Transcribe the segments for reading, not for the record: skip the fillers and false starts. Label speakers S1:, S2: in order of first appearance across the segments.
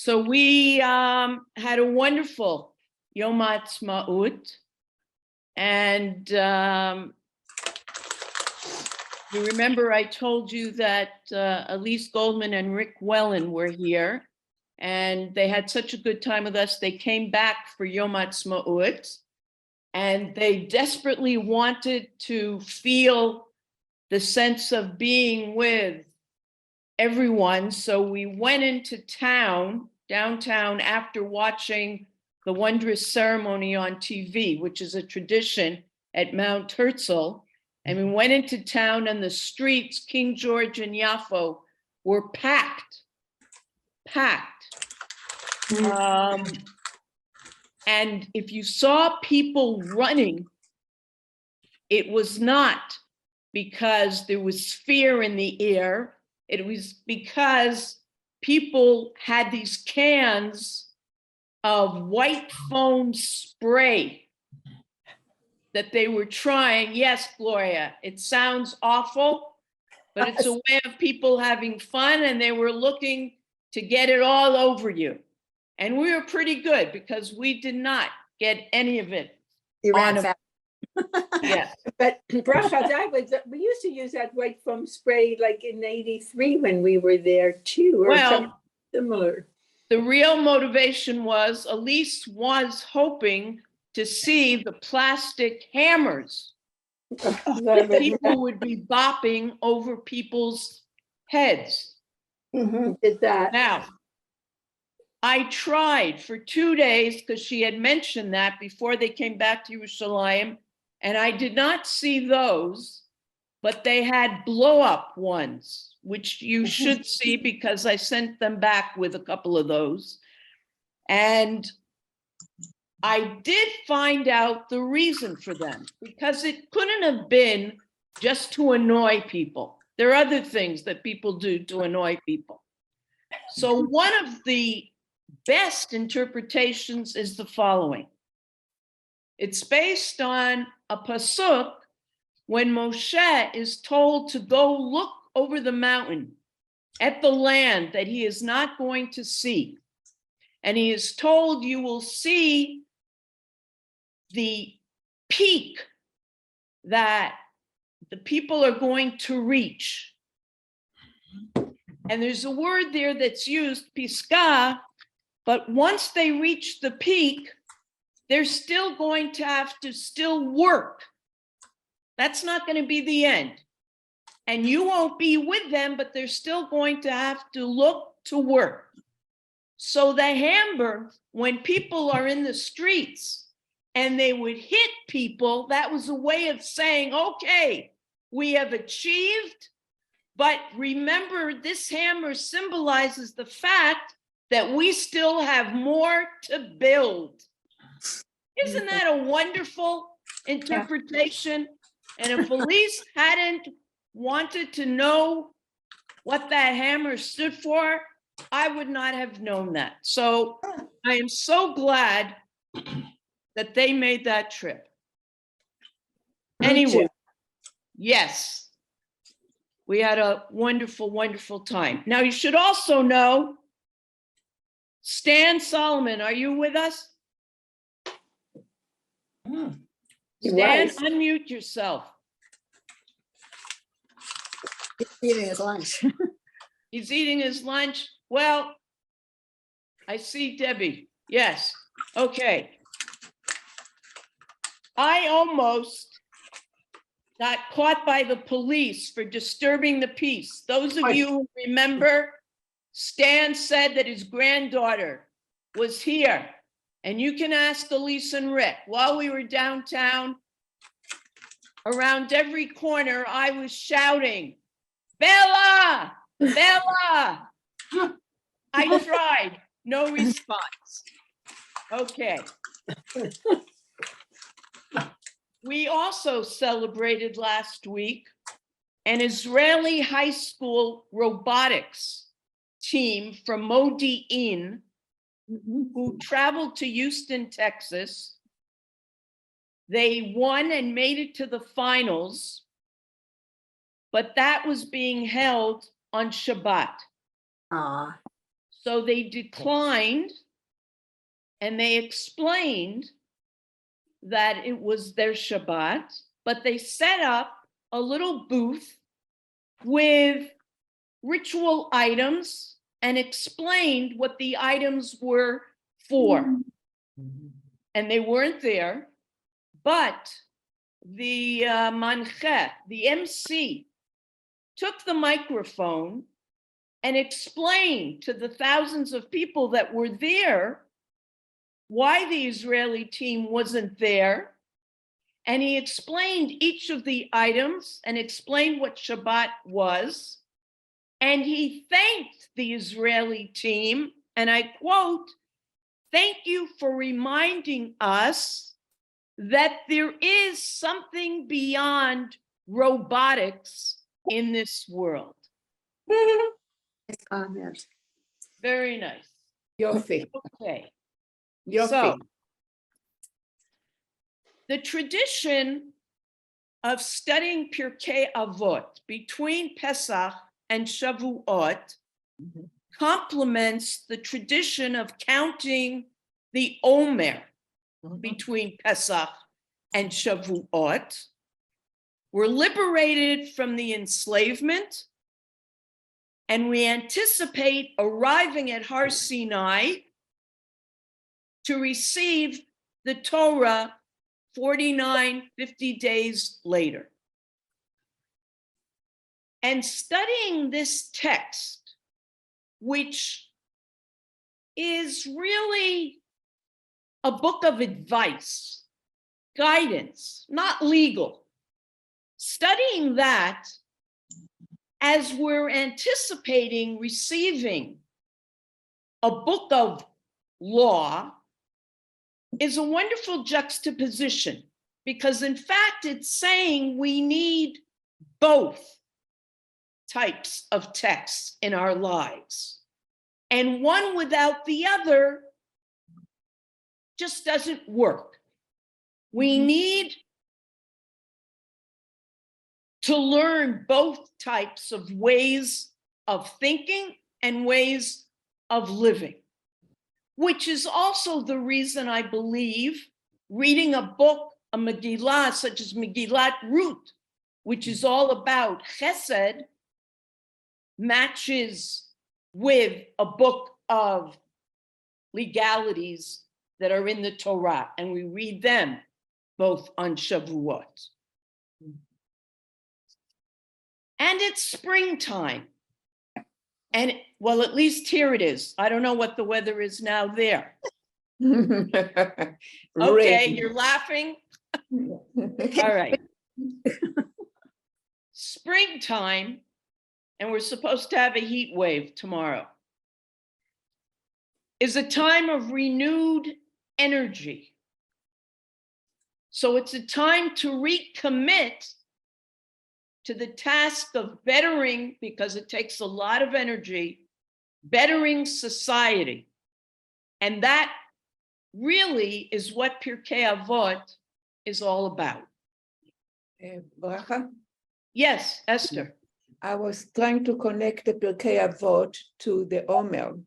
S1: So we had a wonderful Yom Ha'atzmaut, and you remember I told you that Elise Goldman and Rick Wellen were here, and they had such a good time with us. They came back for Yom Ha'atzmaut, and they desperately wanted to feel the sense of being with everyone. So we went into downtown, after watching the wondrous ceremony on TV, which is a tradition at Mount Herzl. And we went into town, and the streets, King George and Yafo, were packed. And if you saw people running, it was not because there was fear in the air. It was because people had these cans of white foam spray that they were trying. Yes, Gloria, it sounds awful, but it's a way of people having fun, and they were looking to get it all over you. And we were pretty good because we did not get any of it. Yeah.
S2: But Bracha, we used to use that white foam spray like in '83 when we were there too, or something similar.
S1: The real motivation was Elise was hoping to see the plastic hammers that people would be bopping over people's heads.
S2: Did that.
S1: Now, I tried for 2 days because she had mentioned that before they came back to Yerushalayim, and I did not see those, but they had blow up ones, which you should see because I sent them back with a couple of those. And I did find out the reason for them, because it couldn't have been just to annoy people. There are other things that people do to annoy people. So one of the best interpretations is the following. It's based on a pasuk when Moshe is told to go look over the mountain at the land that he is not going to see. And he is told, you will see the peak that the people are going to reach. And there's a word there that's used, piskah, but once they reach the peak, they're still going to have to still work. That's not going to be the end. And you won't be with them, but they're still going to have to look to work. So the hammer, when people are in the streets and they would hit people, that was a way of saying, okay, we have achieved, but remember, this hammer symbolizes the fact that we still have more to build. Isn't that a wonderful interpretation? And if Elise hadn't wanted to know what that hammer stood for, I would not have known that. So I am so glad that they made that trip. Anyway, yes, we had a wonderful, wonderful time. Now you should also know, Stan Solomon, are you with us? Stan, unmute yourself.
S3: He's eating his lunch.
S1: He's eating his lunch. Well, I see Debbie. Yes. Okay. I almost got caught by the police for disturbing the peace. Those of you who remember, Stan said that his granddaughter was here. And you can ask Elise and Rick. While we were downtown, around every corner, I was shouting, Bella! Bella! I tried, no response. Okay. We also celebrated last week an Israeli high school robotics team from Modi'in who traveled to Houston, Texas. They won and made it to the finals, but that was being held on Shabbat. So they declined, and they explained that it was their Shabbat, but they set up a little booth with ritual items and explained what the items were for. And they weren't there, but the manche, the MC, took the microphone and explained to the thousands of people that were there why the Israeli team wasn't there. And he explained each of the items and explained what Shabbat was. And he thanked the Israeli team, and I quote, "Thank you for reminding us that there is something beyond robotics in this world."
S3: Amen.
S1: Very nice.
S2: Yofi,
S1: Okay.
S2: Yofi.
S1: So, the tradition of studying Pirkei Avot between Pesach and Shavuot complements the tradition of counting the Omer between Pesach and Shavuot. We're liberated from the enslavement, and we anticipate arriving at Har Sinai to receive the Torah 50 days later. And studying this text, which is really a book of advice, guidance, not legal, studying that as we're anticipating receiving a book of law is a wonderful juxtaposition, because in fact it's saying we need both types of texts in our lives, and one without the other just doesn't work. We need to learn both types of ways of thinking and ways of living, which is also the reason I believe reading a book, a Megillah, such as Megillat Ruth, which is all about chesed, matches with a book of legalities that are in the Torah, and we read them both on Shavuot. And it's springtime. And well, at least here it is. I don't know what the weather is now there. Okay,
S2: Rain.
S1: you're laughing. All right. Springtime, and we're supposed to have a heat wave tomorrow, is a time of renewed energy. So it's a time to recommit to the task of bettering, because it takes a lot of energy, bettering society. And that really is what Pirkei Avot is all about.
S4: Bracha,
S1: Yes, Esther.
S4: I was trying to connect the Pirkei Avot to the Omer.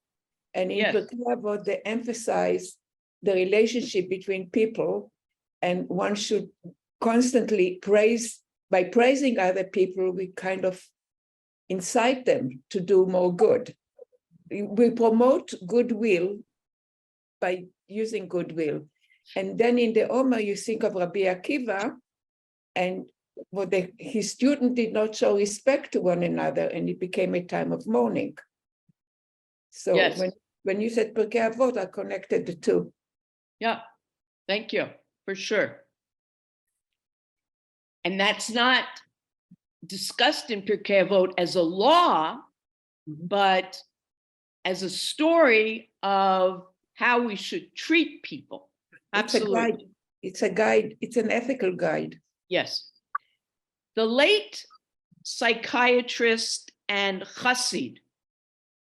S4: And in
S1: Yes.
S4: Pirkei Avot, they emphasize the relationship between people, and one should constantly praise. By praising other people, we kind of incite them to do more good. We promote goodwill by using goodwill. And then in the Omer, you think of Rabbi Akiva, and his student did not show respect to one another, and it became a time of mourning. So
S1: Yes.
S4: when you said Pirkei Avot, I connected the two.
S1: Yeah, thank you, for sure. And that's not discussed in Pirkei Avot as a law, but as a story of how we should treat people. Absolutely.
S4: It's a guide. It's an ethical guide.
S1: Yes. The late psychiatrist and Chassid,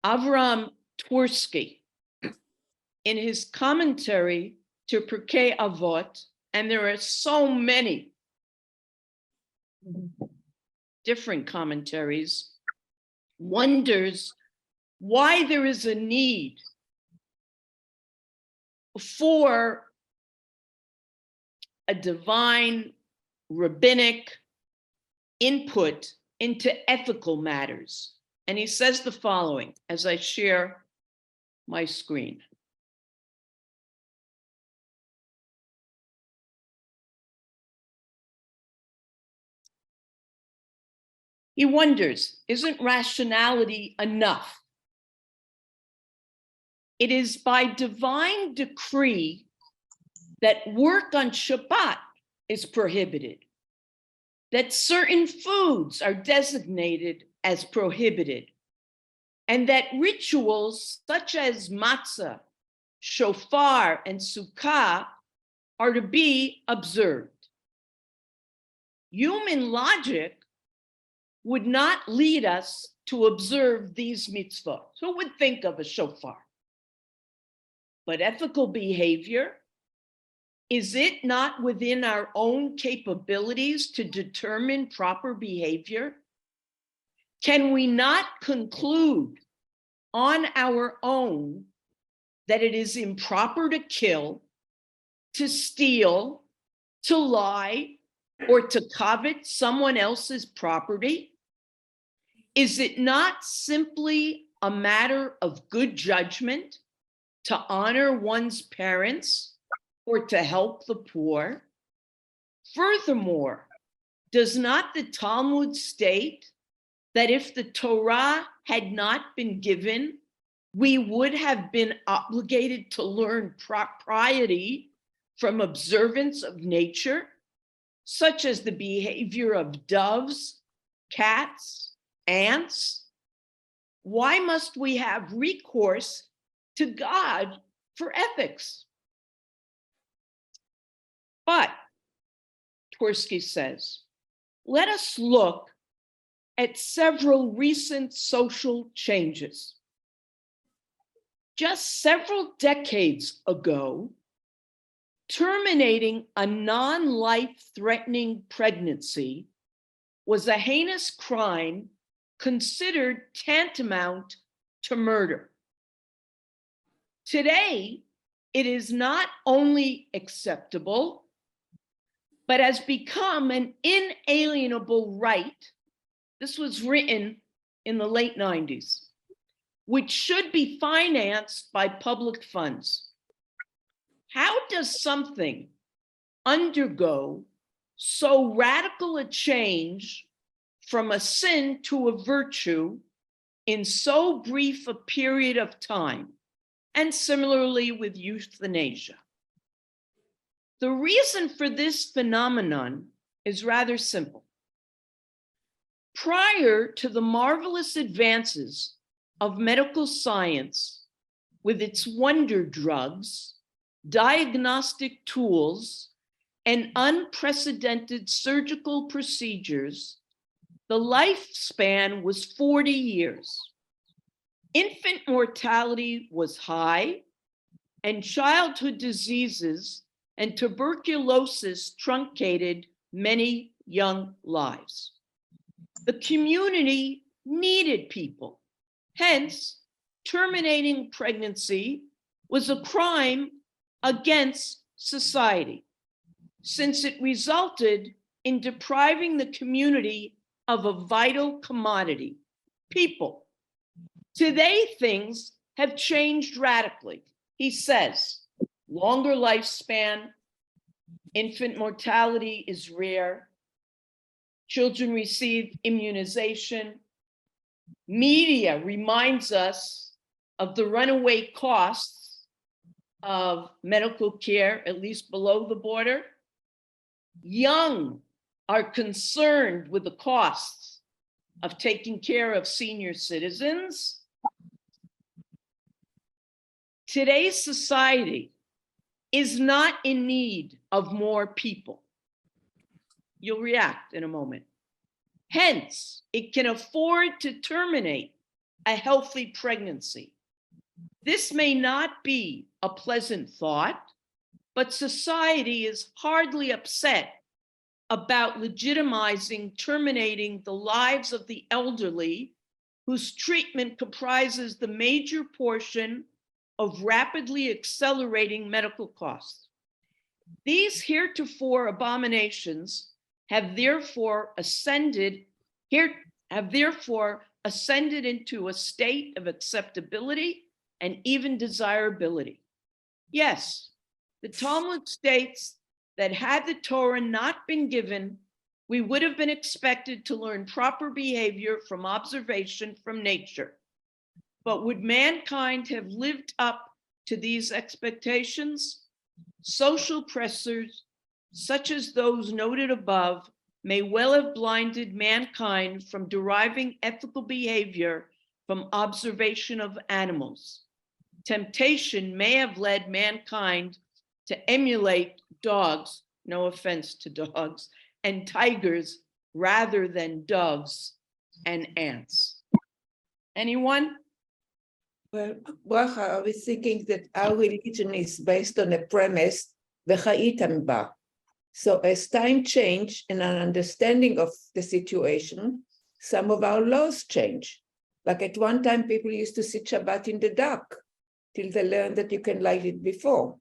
S1: Avram Twersky, in his commentary to Pirkei Avot, and there are so many different commentaries, wonders why there is a need for a divine rabbinic input into ethical matters. And he says the following as I share my screen. He wonders, isn't rationality enough? It is by divine decree that work on Shabbat is prohibited, that certain foods are designated as prohibited, and that rituals such as matzah, shofar, and sukkah are to be observed. Human logic would not lead us to observe these mitzvot. Who would think of a shofar? But ethical behavior, is it not within our own capabilities to determine proper behavior? Can we not conclude on our own that it is improper to kill, to steal, to lie, or to covet someone else's property? Is it not simply a matter of good judgment to honor one's parents or to help the poor? Furthermore, does not the Talmud state that if the Torah had not been given, we would have been obligated to learn propriety from observance of nature, such as the behavior of doves, cats, ants? Why must we have recourse to God for ethics? But, Tversky says, let us look at several recent social changes. Just several decades ago, terminating a non-life-threatening pregnancy was a heinous crime considered tantamount to murder. Today, it is not only acceptable, but has become an inalienable right. This was written in the late 90s, which should be financed by public funds. How does something undergo so radical a change from a sin to a virtue in so brief a period of time? And similarly with euthanasia. The reason for this phenomenon is rather simple. Prior to the marvelous advances of medical science with its wonder drugs, diagnostic tools, and unprecedented surgical procedures, the lifespan was 40 years. Infant mortality was high, and childhood diseases and tuberculosis truncated many young lives. The community needed people. Hence, terminating pregnancy was a crime against society, since it resulted in depriving the community of a vital commodity, people. Today, things have changed radically. He says, longer lifespan, infant mortality is rare, children receive immunization. Media reminds us of the runaway costs of medical care, at least below the border. Young are concerned with the costs of taking care of senior citizens. Today's society is not in need of more people. You'll react in a moment. Hence, it can afford to terminate a healthy pregnancy. This may not be a pleasant thought, but society is hardly upset about legitimizing terminating the lives of the elderly whose treatment comprises the major portion of rapidly accelerating medical costs. These heretofore abominations have therefore ascended into a state of acceptability and even desirability. Yes, the Talmud states that had the Torah not been given, we would have been expected to learn proper behavior from observation from nature. But would mankind have lived up to these expectations? Social pressures, such as those noted above, may well have blinded mankind from deriving ethical behavior from observation of animals. Temptation may have led mankind to emulate dogs, no offense to dogs, and tigers rather than doves and ants. Anyone?
S4: Well, Bracha, I was thinking that our religion is based on a premise, v'cha'itam ba. So as time change and an understanding of the situation, some of our laws change. Like at one time, people used to sit Shabbat in the dark till they learned that you can light it before.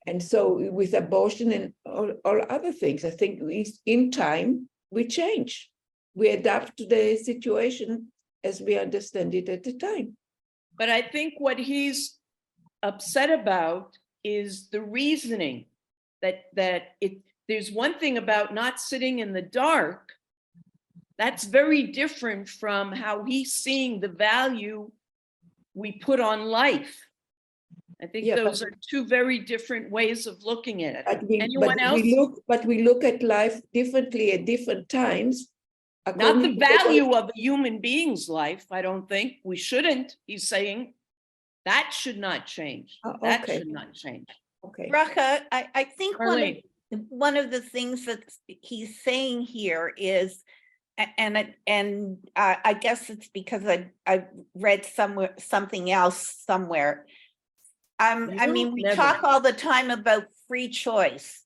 S4: And so with abortion and all other things, I think in time, we change. We adapt to the situation as we understand it at the time.
S1: But I think what he's upset about is the reasoning that there's one thing about not sitting in the dark. That's very different from how he's seeing the value we put on life. I think those are two very different ways of looking at it. Anyone else?
S4: We look at life differently at different times.
S1: Not the value of a human being's life, I don't think. We shouldn't. He's saying that should not change. That should not change.
S4: Okay.
S5: Bracha, I think
S1: Marlene.
S5: one of the things that he's saying here is, and I guess it's because I read something else somewhere. I mean, we talk all the time about free choice.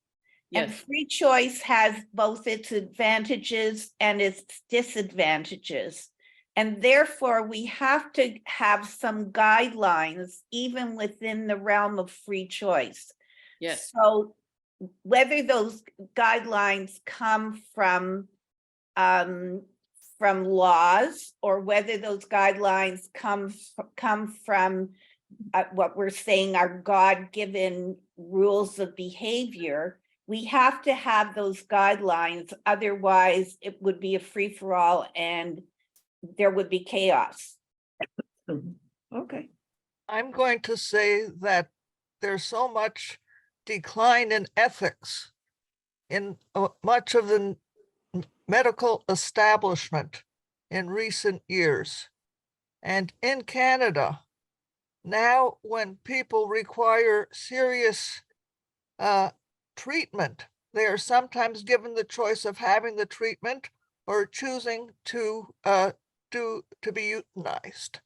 S1: Yes.
S5: And free choice has both its advantages and its disadvantages. And therefore, we have to have some guidelines, even within the realm of free choice.
S1: Yes.
S5: So whether those guidelines come from laws, or whether those guidelines come from what we're saying are God-given rules of behavior, we have to have those guidelines. Otherwise, it would be a free-for-all and there would be chaos.
S4: Okay.
S6: I'm going to say that there's so much decline in ethics in much of the medical establishment in recent years. And in Canada, now when people require serious treatment, they are sometimes given the choice of having the treatment or choosing to be euthanized.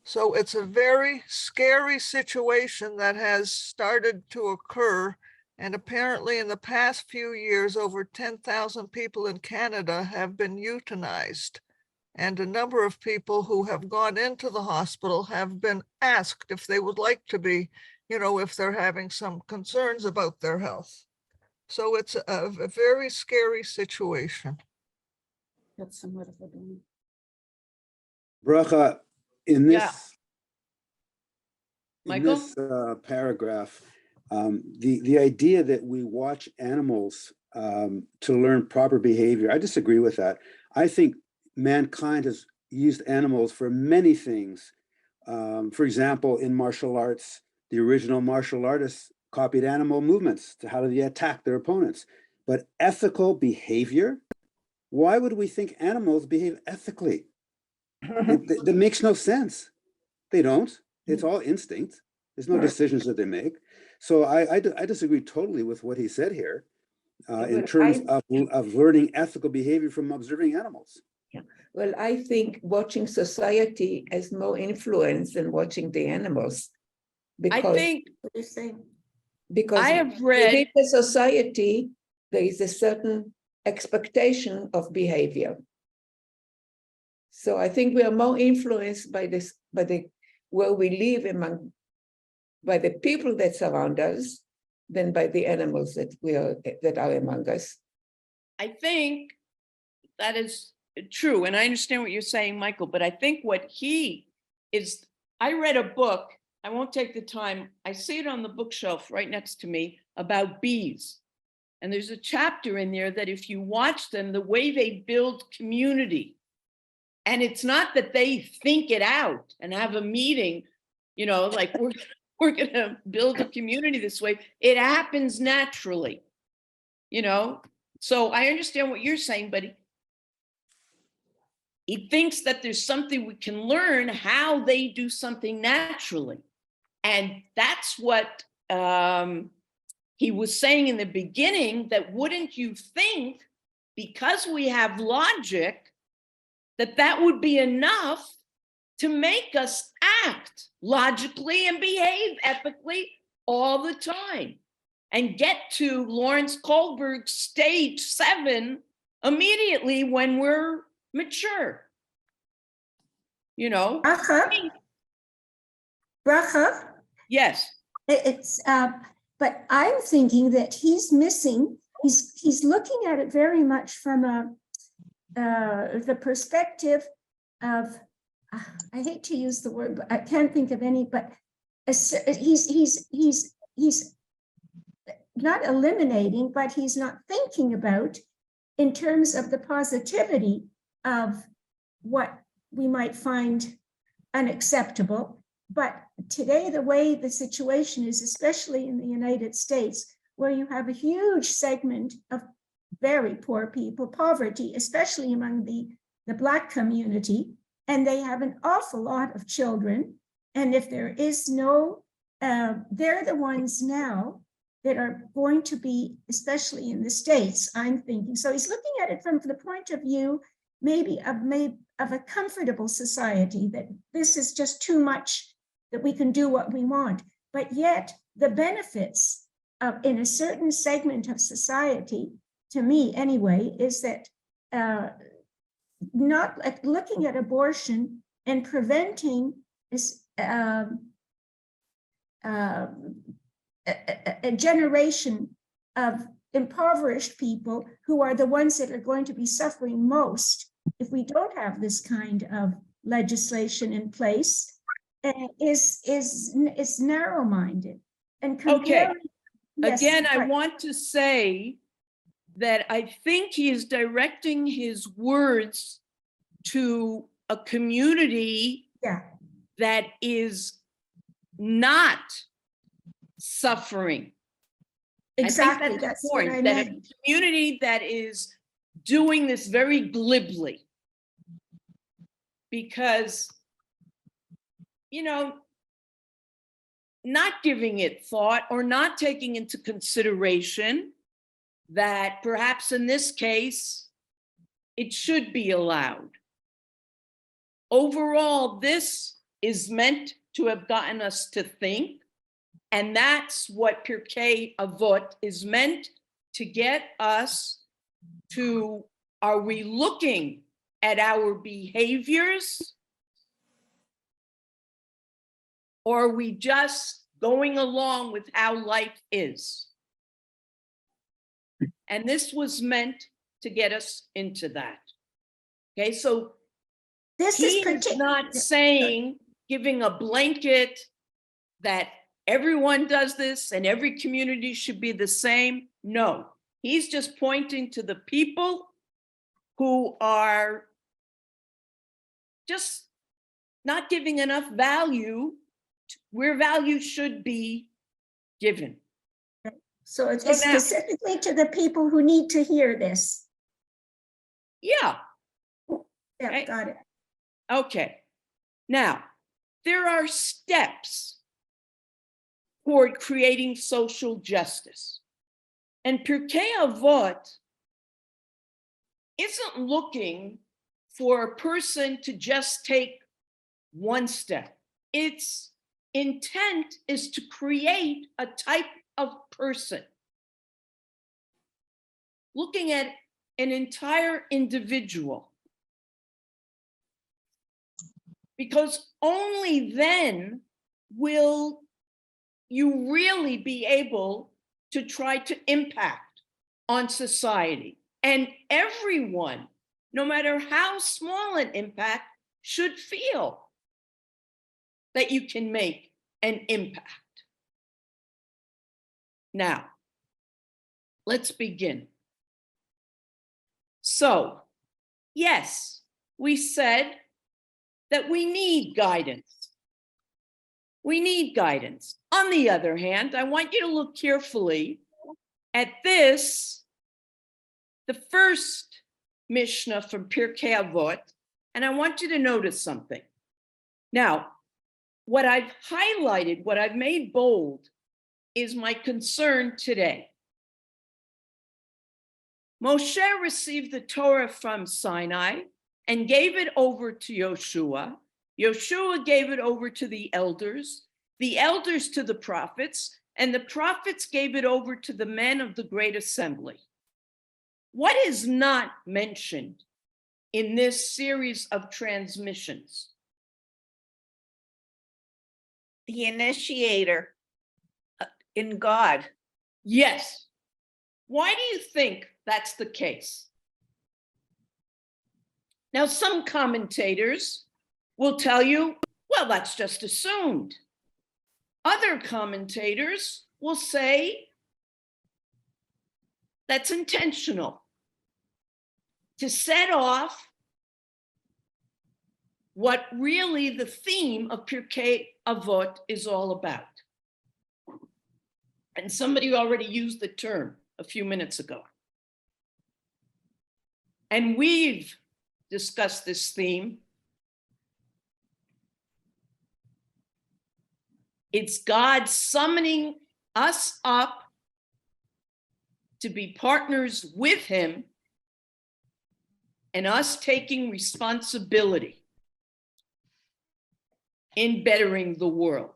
S6: So it's a very scary situation that has started to occur. And apparently in the past few years, over 10,000 people in Canada have been euthanized. And a number of people who have gone into the hospital have been asked if they would like to be, if they're having some concerns about their health. So it's a very scary situation.
S3: That's somewhat of a bummer.
S7: Bracha, in this
S1: Michael?
S7: Paragraph, the idea that we watch animals to learn proper behavior, I disagree with that. I think mankind has used animals for many things. For example, in martial arts, the original martial artists copied animal movements to how do they attack their opponents. But ethical behavior, why would we think animals behave ethically? That makes no sense. They don't. It's all instinct. There's no decisions that they make. So I disagree totally with what he said here in terms of learning ethical behavior from observing animals.
S4: Yeah. Well, I think watching society has more influence than watching the animals.
S1: I think
S3: What do you say?
S4: Because
S1: I have read
S4: within the society, there is a certain expectation of behavior. So I think we are more influenced by this, where we live by the people that surround us than by the animals that are among us.
S1: I think that is true. And I understand what you're saying, Michael, but I think what I read a book, I won't take the time. I see it on the bookshelf right next to me about bees. And there's a chapter in there that if you watch them, the way they build community, and it's not that they think it out and have a meeting, like we're going to build a community this way. It happens naturally, So I understand what you're saying, but he thinks that there's something we can learn how they do something naturally. And that's what he was saying in the beginning, that wouldn't you think, because we have logic, that would be enough to make us act logically and behave ethically all the time and get to Lawrence Kohlberg's stage 7 immediately when we're mature.
S8: Bracha.
S1: Yes.
S8: But I'm thinking that he's missing. He's looking at it very much from the perspective of. I hate to use the word, but I can't think of any. But he's not eliminating, but he's not thinking about in terms of the positivity of what we might find unacceptable. But today, the way the situation is, especially in the United States, where you have a huge segment of very poor people, poverty, especially among the Black community, and they have an awful lot of children. And if there is no, they're the ones now that are going to be, especially in the States, I'm thinking. So he's looking at it from the point of view, maybe of a comfortable society, that this is just too much, that we can do what we want. But yet the benefits of, in a certain segment of society, to me anyway, is that not like looking at abortion and preventing this a generation of impoverished people who are the ones that are going to be suffering most if we don't have this kind of legislation in place, is narrow-minded and comparing.
S1: Okay. Again, I want to say that I think he is directing his words to a community that is not suffering.
S8: Exactly,
S1: I think that's the
S8: what
S1: point,
S8: I
S1: that
S8: meant.
S1: a community that is doing this very glibly. Because, not giving it thought or not taking into consideration that perhaps in this case, it should be allowed. Overall, this is meant to have gotten us to think, and that's what Pirkei Avot is meant to get us to. Are we looking at our behaviors, or are we just going along with how life is? And this was meant to get us into that. Okay, so
S8: This
S1: he
S8: is
S1: is not saying, giving a blanket that everyone does this and every community should be the same. No, he's just pointing to the people who are just not giving enough value where value should be given.
S8: So it's
S1: now-
S8: specifically to the people who need to hear this.
S1: Yeah,
S8: Yeah,
S1: Right.
S8: got it.
S1: okay. Now, there are steps toward creating social justice. And Pirkei Avot isn't looking for a person to just take one step. Its intent is to create a type of person, looking at an entire individual. Because only then will you really be able to try to impact on society. And everyone, no matter how small an impact, should feel that you can make an impact. Now, let's begin. So, yes, we said that we need guidance. We need guidance. On the other hand, I want you to look carefully at this, the first Mishnah from Pirkei Avot, and I want you to notice something. Now, what I've highlighted, what I've made bold, is my concern today. Moshe received the Torah from Sinai and gave it over to Yoshua. Yoshua gave it over to the elders to the prophets, and the prophets gave it over to the men of the great assembly. What is not mentioned in this series of transmissions?
S5: The initiator in God.
S1: Yes. Why do you think that's the case? Now, some commentators will tell you, well, that's just assumed. Other commentators will say that's intentional, to set off what really the theme of Pirkei Avot is all about. And somebody already used the term a few minutes ago. And we've discussed this theme. It's God summoning us up to be partners with him and us taking responsibility in bettering the world.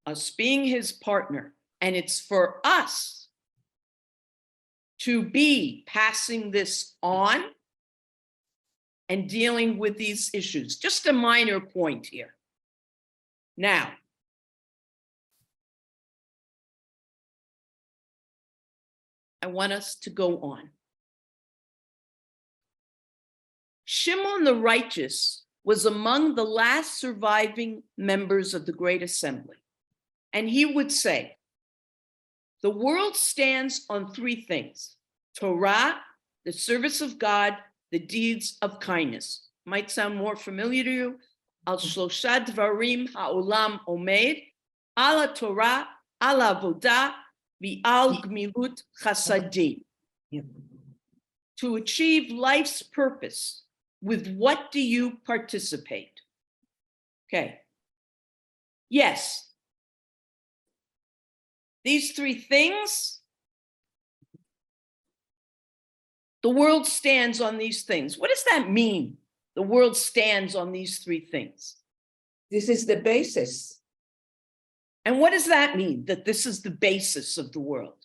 S1: Us being his partner. And it's for us to be passing this on and dealing with these issues. Just a minor point here. Now, I want us to go on. Shimon the righteous was among the last surviving members of the Great Assembly. And he would say, the world stands on three things: Torah, the service of God, the deeds of kindness. Might sound more familiar to you. Al shlosha dvarim ha'olam omed, ala Torah, ala avodah, v'al gmilut chasadim. To achieve life's purpose, with what do you participate? Okay. Yes. These three things, the world stands on these things. What does that mean? The world stands on these three things.
S4: This is the basis.
S1: And what does that mean, that this is the basis of the world?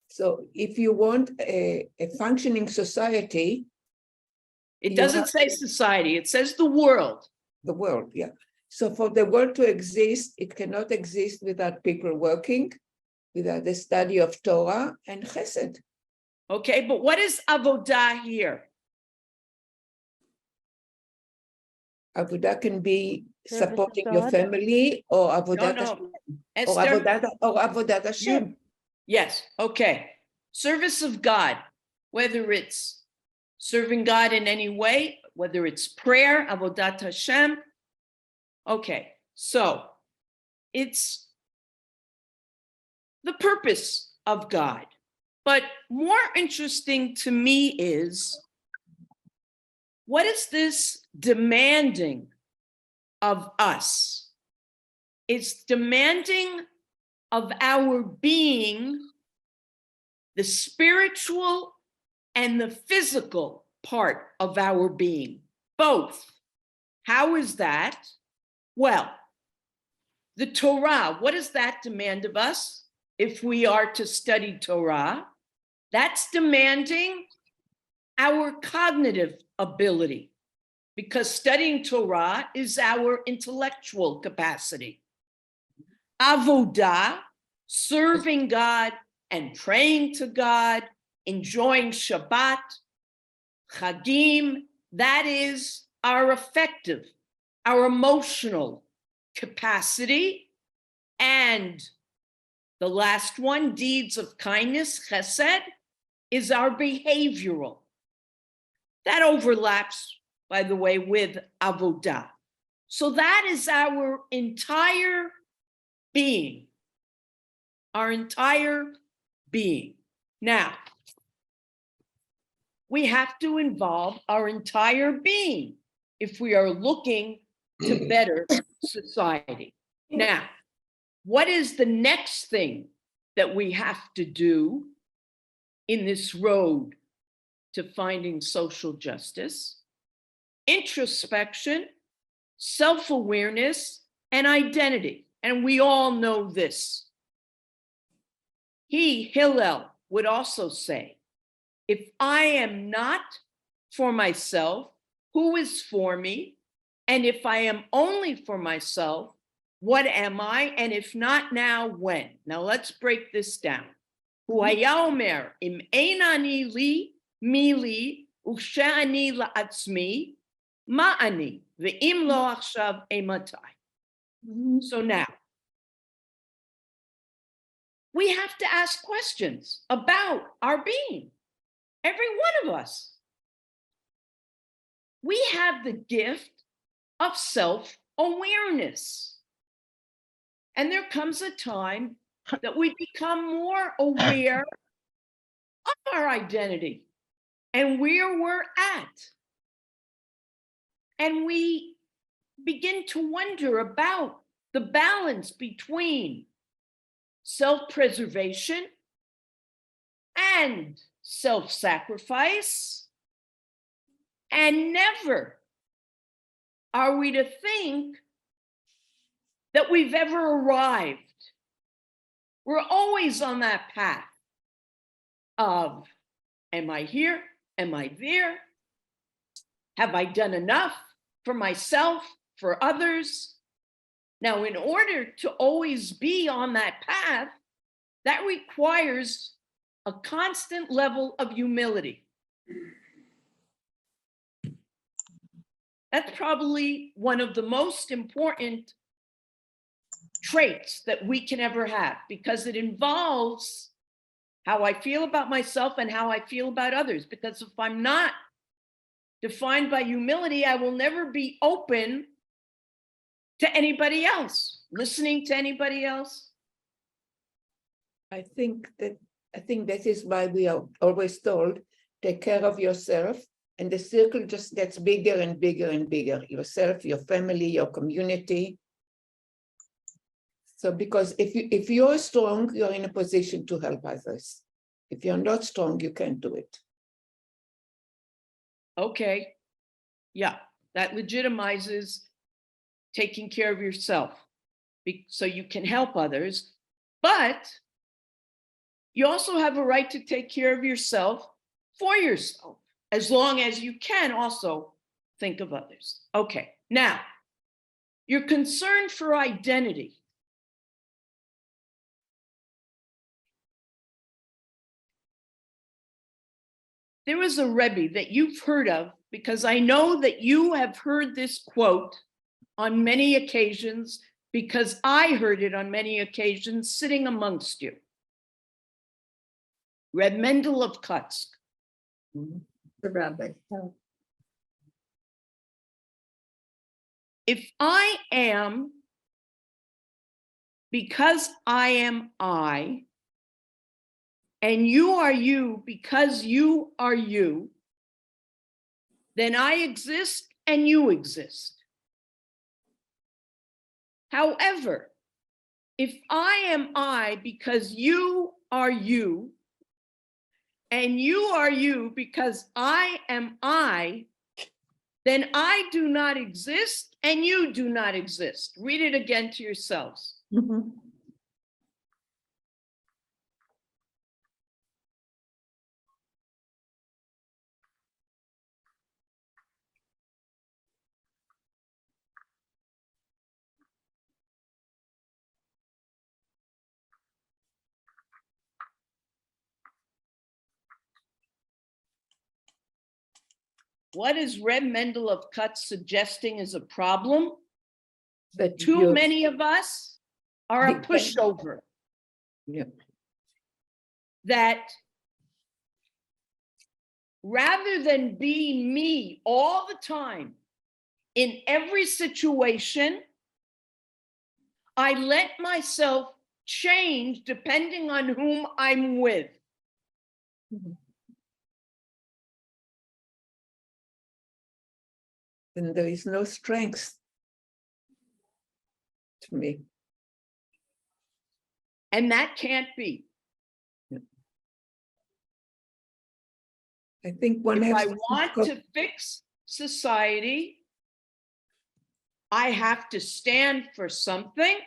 S4: So if you want a functioning society,
S1: It
S4: you
S1: doesn't
S4: have
S1: say society, it says the world.
S4: the world, yeah. So for the world to exist, it cannot exist without people working, without the study of Torah and Chesed.
S1: Okay, but what is avodah here?
S4: Avodah can be
S3: Service of
S4: supporting your
S3: God.
S4: family, or Avodat
S1: No,
S4: Hashem,
S1: Esther,
S4: or Avodat Hashem.
S1: yes, okay. Service of God, whether it's serving God in any way, whether it's prayer, avodat Hashem. Okay, so it's the purpose of God. But more interesting to me is, what is this demanding of us? It's demanding of our being, the spiritual and the physical part of our being, both. How is that? Well, the Torah, what does that demand of us if we are to study Torah? That's demanding our cognitive ability. because studying Torah is our intellectual capacity. Avodah, serving God and praying to God, enjoying Shabbat, Chagim, that is our affective, our emotional capacity. And the last one, deeds of kindness, chesed, is our behavioral. That overlaps, by the way, with avodah. So that is our entire being, our entire being. Now, we have to involve our entire being if we are looking to better society. Now, what is the next thing that we have to do in this road to finding social justice? Introspection, self-awareness, and identity. And we all know this. Hillel, would also say, if I am not for myself, who is for me? And if I am only for myself, what am I? And if not now, when? Now let's break this down. הוא היה אומר, אם אין אני לי, מי לי, וכשאני לעצמי, מה אני? ואם לא עכשיו, אימתי? So now, we have to ask questions about our being, every one of us. We have the gift of self-awareness. And there comes a time that we become more aware of our identity and where we're at. And we begin to wonder about the balance between self-preservation and self-sacrifice. And never are we to think that we've ever arrived. We're always on that path of, am I here? Am I there? Have I done enough for myself, for others? Now, in order to always be on that path, that requires a constant level of humility. That's probably one of the most important traits that we can ever have, because it involves how I feel about myself and how I feel about others. Because if I'm not defined by humility, I will never be open to anybody else, listening to anybody else.
S4: I think that is why we are always told, take care of yourself, and the circle just gets bigger and bigger and bigger. Yourself, your family, your community. So because if you're strong, you're in a position to help others. If you're not strong, you can't do it.
S1: Okay, yeah, that legitimizes taking care of yourself so you can help others, but you also have a right to take care of yourself for yourself, as long as you can also think of others. Okay, now, your concern for identity. There was a Rebbe that you've heard of, because I know that you have heard this quote on many occasions, because I heard it on many occasions sitting amongst you. Reb Mendel of Kutsk.
S2: The rabbi.
S1: If I am, because I am I, and you are you because you are you, then I exist and you exist. However, if I am I because you are you, and you are you because I am I, then I do not exist and you do not exist. Read it again to yourselves.
S4: Mm-hmm.
S1: what is Reb Mendel of Kutz suggesting is a problem?
S4: That
S1: Too
S4: you're-
S1: many of us are a
S4: Depend-
S1: pushover.
S4: Yeah.
S1: That rather than be me all the time in every situation, I let myself change depending on whom I'm with.
S4: And there is no strength to me.
S1: And that can't be.
S4: I think one
S1: If
S4: has
S1: I want to fix society, I have to stand for something.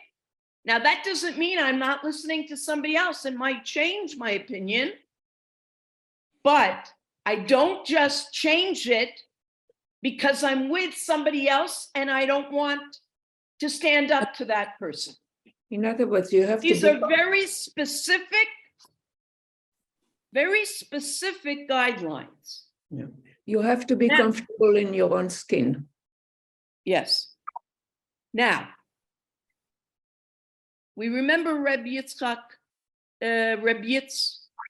S1: Now, that doesn't mean I'm not listening to somebody else and might change my opinion, but I don't just change it because I'm with somebody else and I don't want to stand up to that person.
S4: In other words, you have
S1: These
S4: to
S1: are very specific guidelines.
S4: you have to be
S1: Now-
S4: comfortable in your own skin.
S1: Yes. Now, we remember Reb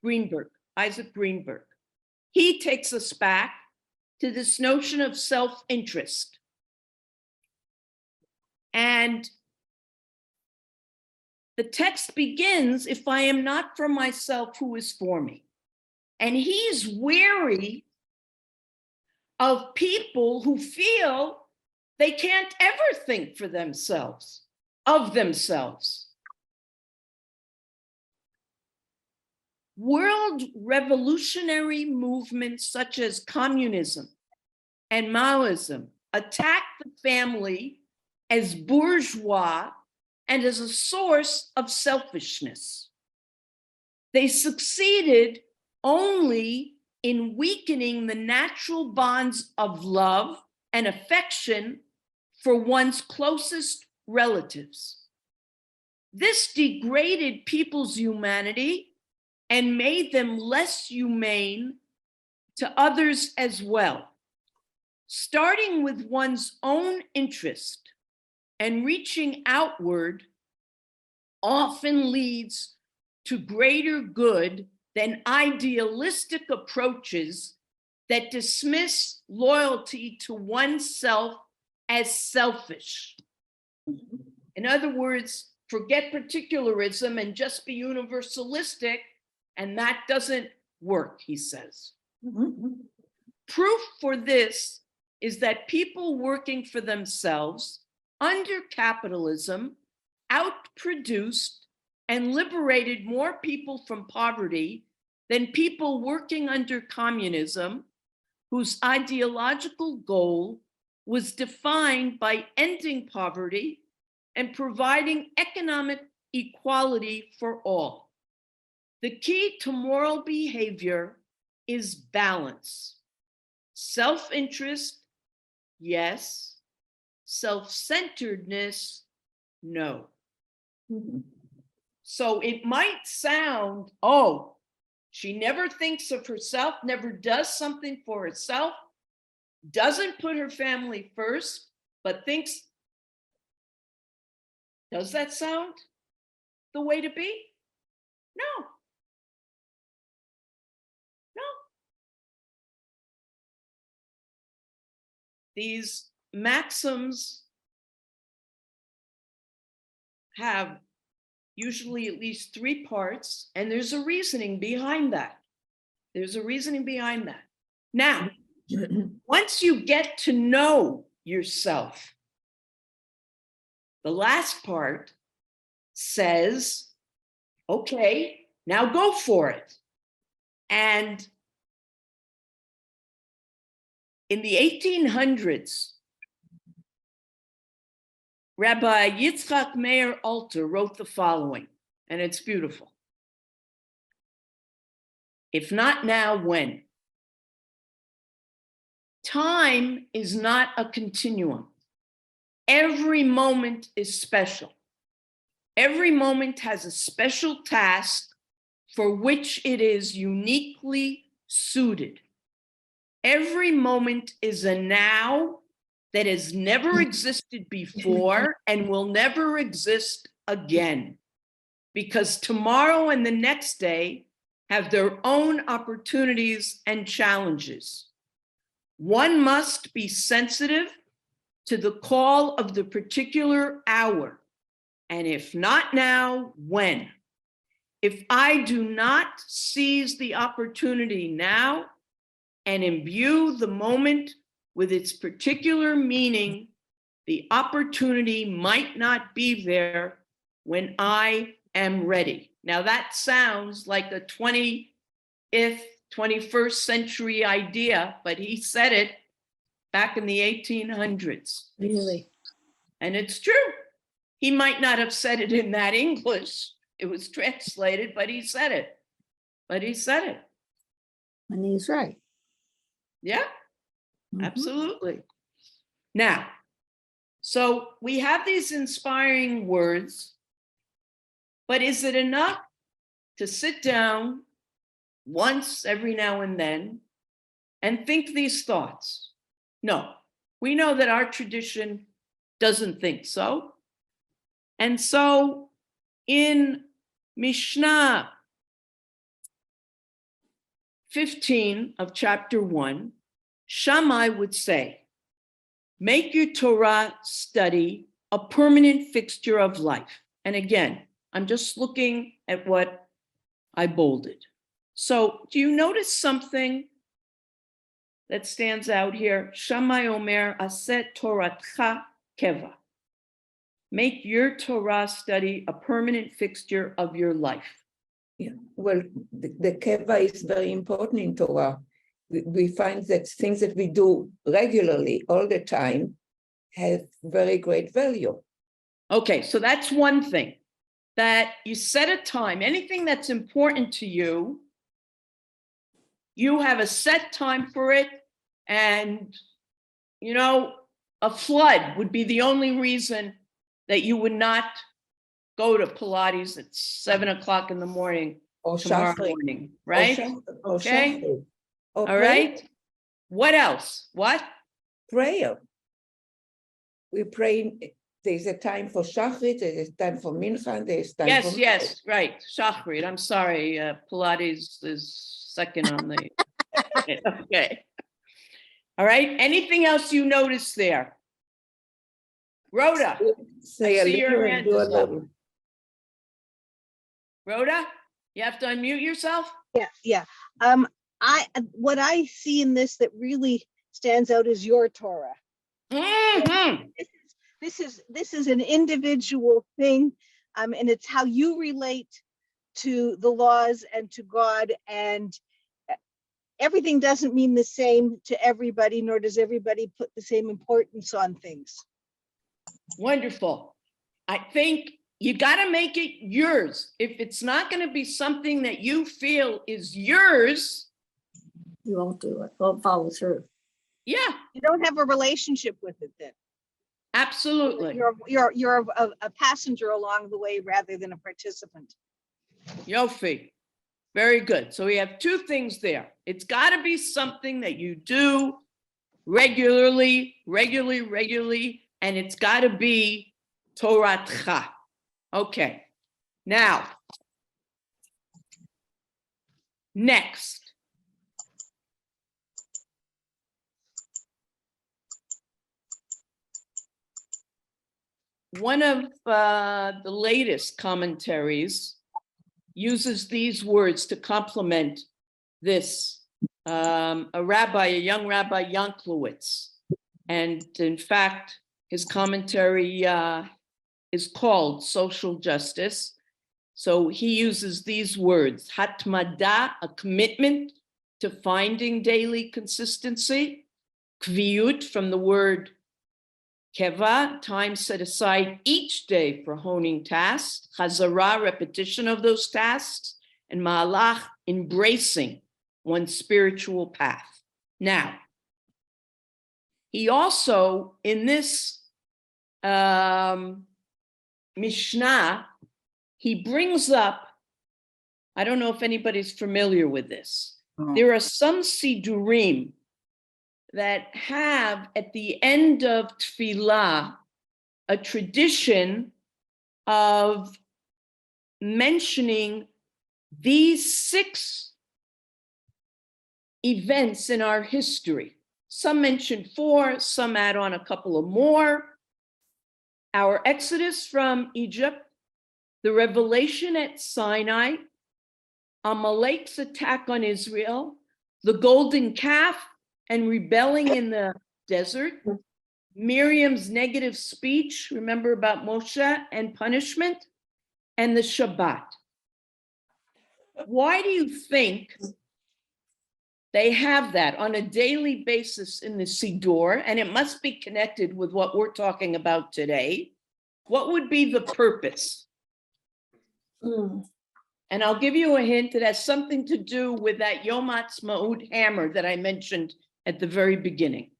S1: Greenberg, Isaac Greenberg. He takes us back to this notion of self-interest. And the text begins, if I am not for myself, who is for me? And he's weary of people who feel they can't ever think for themselves, of themselves. World revolutionary movements such as communism and Maoism attack the family as bourgeois and as a source of selfishness. They succeeded only in weakening the natural bonds of love and affection for one's closest relatives. This degraded people's humanity and made them less humane to others as well. Starting with one's own interest and reaching outward often leads to greater good than idealistic approaches that dismiss loyalty to oneself as selfish. In other words, forget particularism and just be universalistic, and that doesn't work, he says. Proof for this is that people working for themselves under capitalism outproduced and liberated more people from poverty than people working under communism, whose ideological goal was defined by ending poverty and providing economic equality for all. The key to moral behavior is balance. Self-interest, yes. Self-centeredness, no. So it might sound, oh, she never thinks of herself, never does something for herself, doesn't put her family first, but thinks, does that sound the way to be? No. No. These maxims have usually at least 3 parts, and there's a reasoning behind that. There's a reasoning behind that. Now, once you get to know yourself, the last part says, okay, now go for it. And in the 1800s, Rabbi Yitzchak Meir Alter wrote the following, and it's beautiful. If not now, when? Time is not a continuum. Every moment is special. Every moment has a special task for which it is uniquely suited. Every moment is a now that has never existed before and will never exist again. Because tomorrow and the next day have their own opportunities and challenges. One must be sensitive to the call of the particular hour. And if not now, when? If I do not seize the opportunity now and imbue the moment with its particular meaning, the opportunity might not be there when I am ready. Now that sounds like a 21st century idea, but he said it back in the 1800s.
S2: Really?
S1: And it's true. He might not have said it in that English. It was translated, but he said it. But he said it.
S2: And he's right.
S1: Yeah,
S2: Mhm.
S1: absolutely. Now, so we have these inspiring words, but is it enough to sit down once every now and then and think these thoughts? No, we know that our tradition doesn't think so. And so in Mishnah 15 of chapter 1, Shammai would say, make your Torah study a permanent fixture of life. And again, I'm just looking at what I bolded. So do you notice something that stands out here? Shammai Omer Aset Toratcha Keva. Make your Torah study a permanent fixture of your life.
S4: Yeah, well, the keva is very important in Torah. We find that things that we do regularly all the time have very great value.
S1: Okay, so that's one thing, that you set a time, anything that's important to you, you have a set time for it, and, you know, a flood would be the only reason that you would not go to Pilates at 7 o'clock in the morning
S4: Or
S1: tomorrow
S4: shachrit,
S1: morning, right?
S4: or
S1: Okay.
S4: shachrit, or
S1: All right. What else? What?
S4: prayer. We pray, there's a time for shachrit, there's a time for mincha, there's time
S1: Yes,
S4: for
S1: yes, right. Shachrit. I'm sorry. Pilates is second on the. Okay. All right. Anything else you notice there? Rhoda.
S4: Say
S1: I
S4: a
S1: see your
S4: little
S1: hand
S4: and do a
S1: is up.
S4: little.
S1: Rhoda, you have to unmute yourself.
S9: Yeah. What I see in this that really stands out is your Torah.
S1: Mm-hmm.
S9: This is an individual thing, and it's how you relate to the laws and to God, and everything doesn't mean the same to everybody, nor does everybody put the same importance on things.
S1: Wonderful. I think you got to make it yours. If it's not going to be something that you feel is yours,
S2: You won't do it. Won't follow through.
S1: yeah,
S9: You don't have a relationship with it then.
S1: absolutely.
S9: You're a passenger along the way rather than a participant.
S1: Yofi. Very good. So we have two things there. It's got to be something that you do regularly, and it's got to be Toratcha. Okay. Now, next. One of the latest commentaries uses these words to complement this. A young rabbi Yanklowitz, and in fact, his commentary is called Social Justice. So he uses these words: hatmada, a commitment to finding daily consistency; kviyut, from the word keva, time set aside each day for honing tasks; chazara, repetition of those tasks; and ma'alach, embracing one's spiritual path. Now, he also, in this Mishnah, he brings up, I don't know if anybody's familiar with this. There are some sidurim that have at the end of tefillah a tradition of mentioning these 6 events in our history. Some mention 4, some add on a couple of more. Our exodus from Egypt, the revelation at Sinai, Amalek's attack on Israel, the golden calf and rebelling in the desert, Miriam's negative speech, remember about Moshe and punishment, and the Shabbat. Why do you think they have that on a daily basis in the Siddur? And it must be connected with what we're talking about today. What would be the purpose? And I'll give you a hint. It has something to do with that Yom Ha'atzmaut hammer that I mentioned at the very beginning.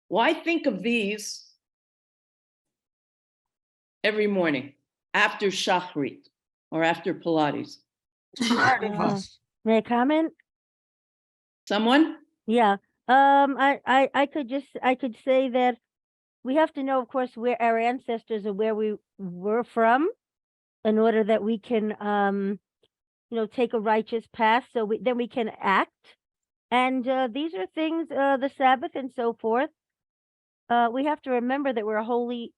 S1: Why think of these every morning after Shachrit or after Pilates?
S6: Part of us.
S10: May I comment?
S1: Someone?
S10: Yeah. I could say that we have to know, of course, where our ancestors or where we were from, in order that we can, take a righteous path. So then we can act. And these are things, the Sabbath and so forth. We have to remember that we're holy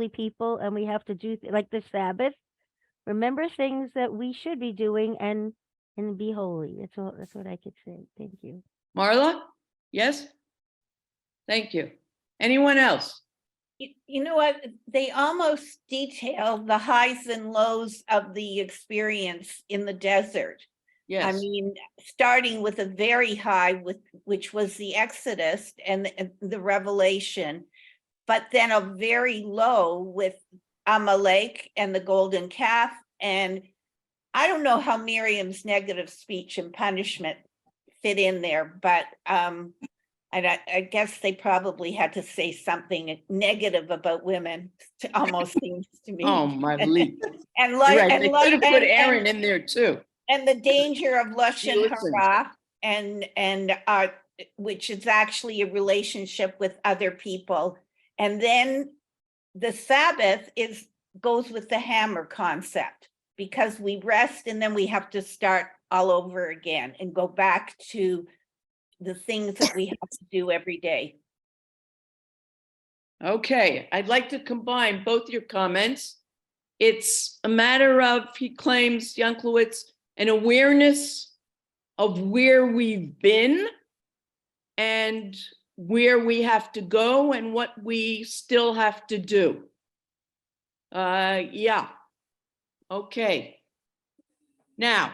S10: people, and we have to do like the Sabbath. Remember things that we should be doing and be holy. That's what I could say. Thank you.
S1: Marla? Yes? Thank you. Anyone else?
S5: You know what? They almost detail the highs and lows of the experience in the desert.
S1: Yes.
S5: I mean, starting with a very high, which was the Exodus and the revelation, but then a very low with Amalek and the golden calf. And I don't know how Miriam's negative speech and punishment fit in there, but I guess they probably had to say something negative about women. Almost seems to me.
S1: Oh, Marlene.
S5: And
S1: Right, they could have put Aaron in there too.
S5: and the danger of Lashon
S1: Listen.
S5: Hara, and which is actually a relationship with other people. And then the Sabbath goes with the hammer concept, because we rest and then we have to start all over again and go back to the things that we have to do every day.
S1: Okay, I'd like to combine both your comments. It's a matter of, he claims, Yanklowitz, an awareness of where we've been and where we have to go and what we still have to do. Yeah. Okay. Now,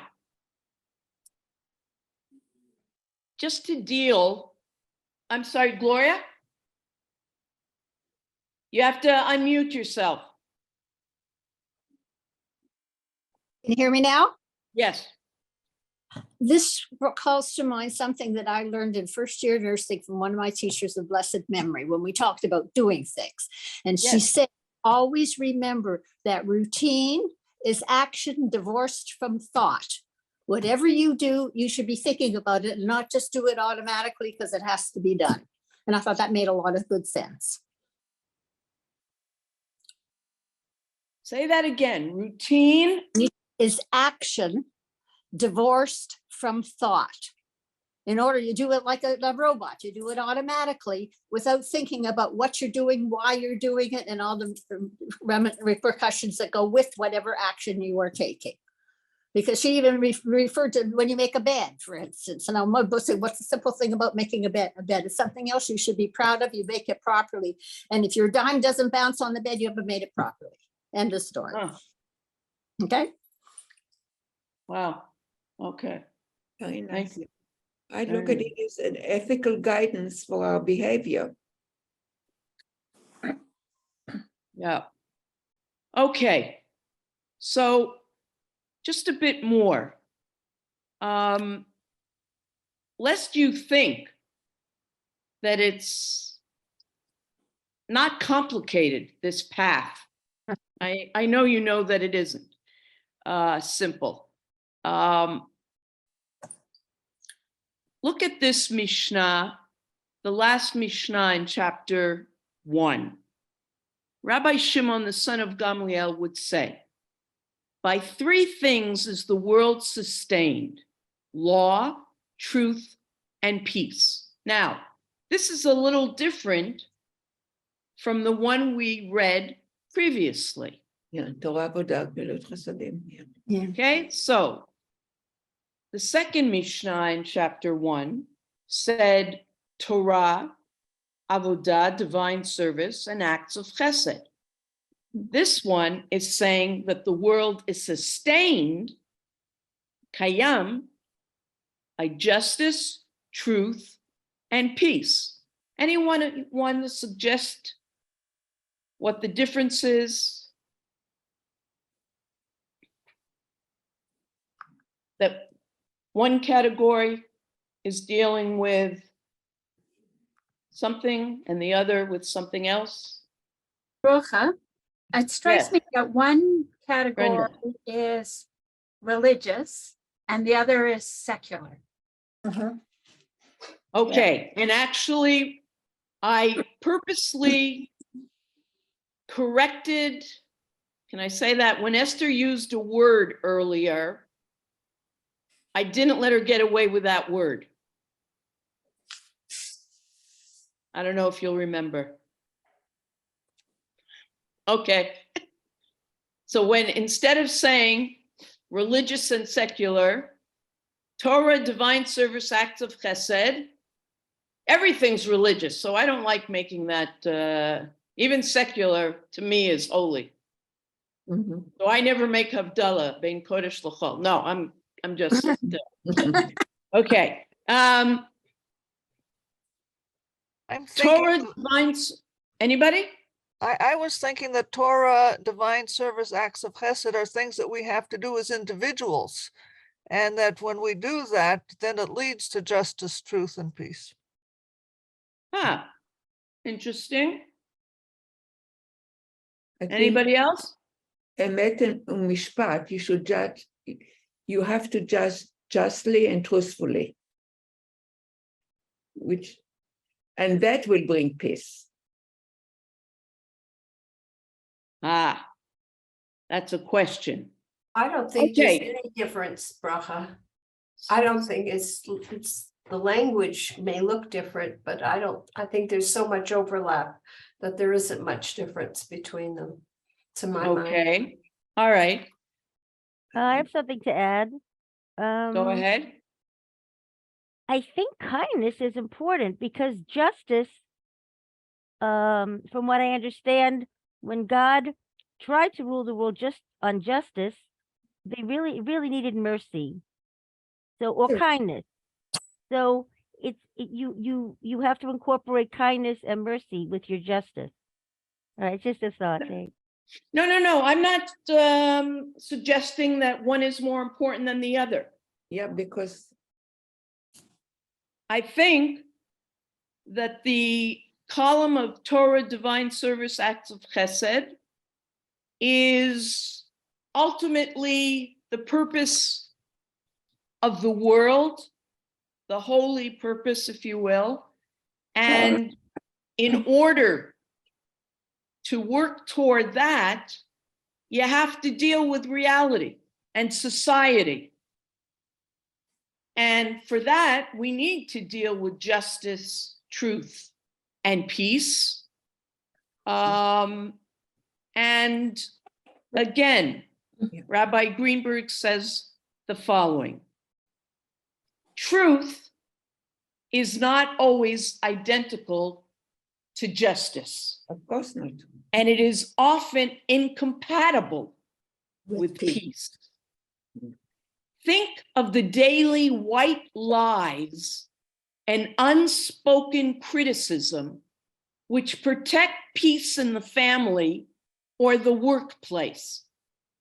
S1: just to deal, I'm sorry, Gloria? You have to unmute yourself.
S11: Can you hear me now?
S1: Yes.
S11: This calls to mind something that I learned in first year nursing from one of my teachers of blessed memory when we talked about doing things. And she
S1: Yes.
S11: said, always remember that routine is action divorced from thought. Whatever you do, you should be thinking about it and not just do it automatically because it has to be done. And I thought that made a lot of good sense.
S1: Say that again. Routine
S11: Is action divorced from thought. In order, you do it like a robot. You do it automatically without thinking about what you're doing, why you're doing it, and all the repercussions that go with whatever action you are taking. Because she even referred to when you make a bed, for instance. And I'm saying, what's the simple thing about making a bed? A bed is something else you should be proud of. You make it properly. And if your dime doesn't bounce on the bed, you haven't made it properly. End of story.
S1: Huh.
S11: Okay.
S1: Wow. Okay.
S4: Very
S1: Thank
S4: nice.
S1: you.
S4: I look at it as an ethical guidance for our behavior.
S1: Yeah. Okay. So just a bit more. Lest you think that it's not complicated, this path. I know you know that it isn't. simple. Look at this Mishnah, the last Mishnah in chapter 1. Rabbi Shimon, the son of Gamliel, would say, by 3 things is the world sustained: law, truth, and peace. Now, this is a little different from the one we read previously.
S4: Yeah, Torah, Avodah, Gemilut, Chasadim. Yeah.
S1: Okay, so the second Mishnah in chapter 1 said Torah, Avodah, divine service, and acts of chesed. This one is saying that the world is sustained, kayam, by justice, truth, and peace. Anyone want to suggest what the difference is? That one category is dealing with something and the other with something else?
S8: Bracha, it strikes
S1: Yes.
S8: me that one category is religious and the other is secular.
S1: Okay, and actually, I purposely corrected, can I say that? When Esther used a word earlier, I didn't let her get away with that word. I don't know if you'll remember. Okay. So when instead of saying religious and secular, Torah, divine service, acts of chesed, everything's religious. So I don't like making that, even secular to me is holy.
S4: Mhm.
S1: So I never make Havdalah, bein Kodesh l'chol. No, I'm just, okay.
S6: I'm
S1: Torah,
S6: thinking,
S1: divine, anybody?
S6: I was thinking that Torah, divine service, acts of chesed are things that we have to do as individuals. And that when we do that, then it leads to justice, truth, and peace.
S1: Huh, interesting.
S4: I think
S1: Anybody else?
S4: Emet and Mishpat, you should judge, you have to judge justly and truthfully, and that will bring peace.
S1: Ah, that's a question.
S12: I don't think there's
S1: Okay.
S12: any difference, Bracha. I don't think it's the language may look different, but I think there's so much overlap that there isn't much difference between them, to my mind.
S1: Okay, all right,
S10: I have something to add.
S1: go ahead.
S10: I think kindness is important because justice, from what I understand, when God tried to rule the world just on justice, they really needed mercy. So, or
S4: Sure.
S10: kindness. So you have to incorporate kindness and mercy with your justice. All right, it's just a thought. Thanks.
S1: No, I'm not suggesting that one is more important than the other.
S4: Yeah, because
S1: I think that the column of Torah, divine service, acts of chesed is ultimately the purpose of the world, the holy purpose, if you will. And in order to work toward that, you have to deal with reality and society. And for that, we need to deal with justice, truth, and peace. And again, Rabbi Greenberg says the following: truth is not always identical to justice,
S4: of course not.
S1: and it is often incompatible with peace. Think of the daily white lies and unspoken criticism which protect peace in the family or the workplace.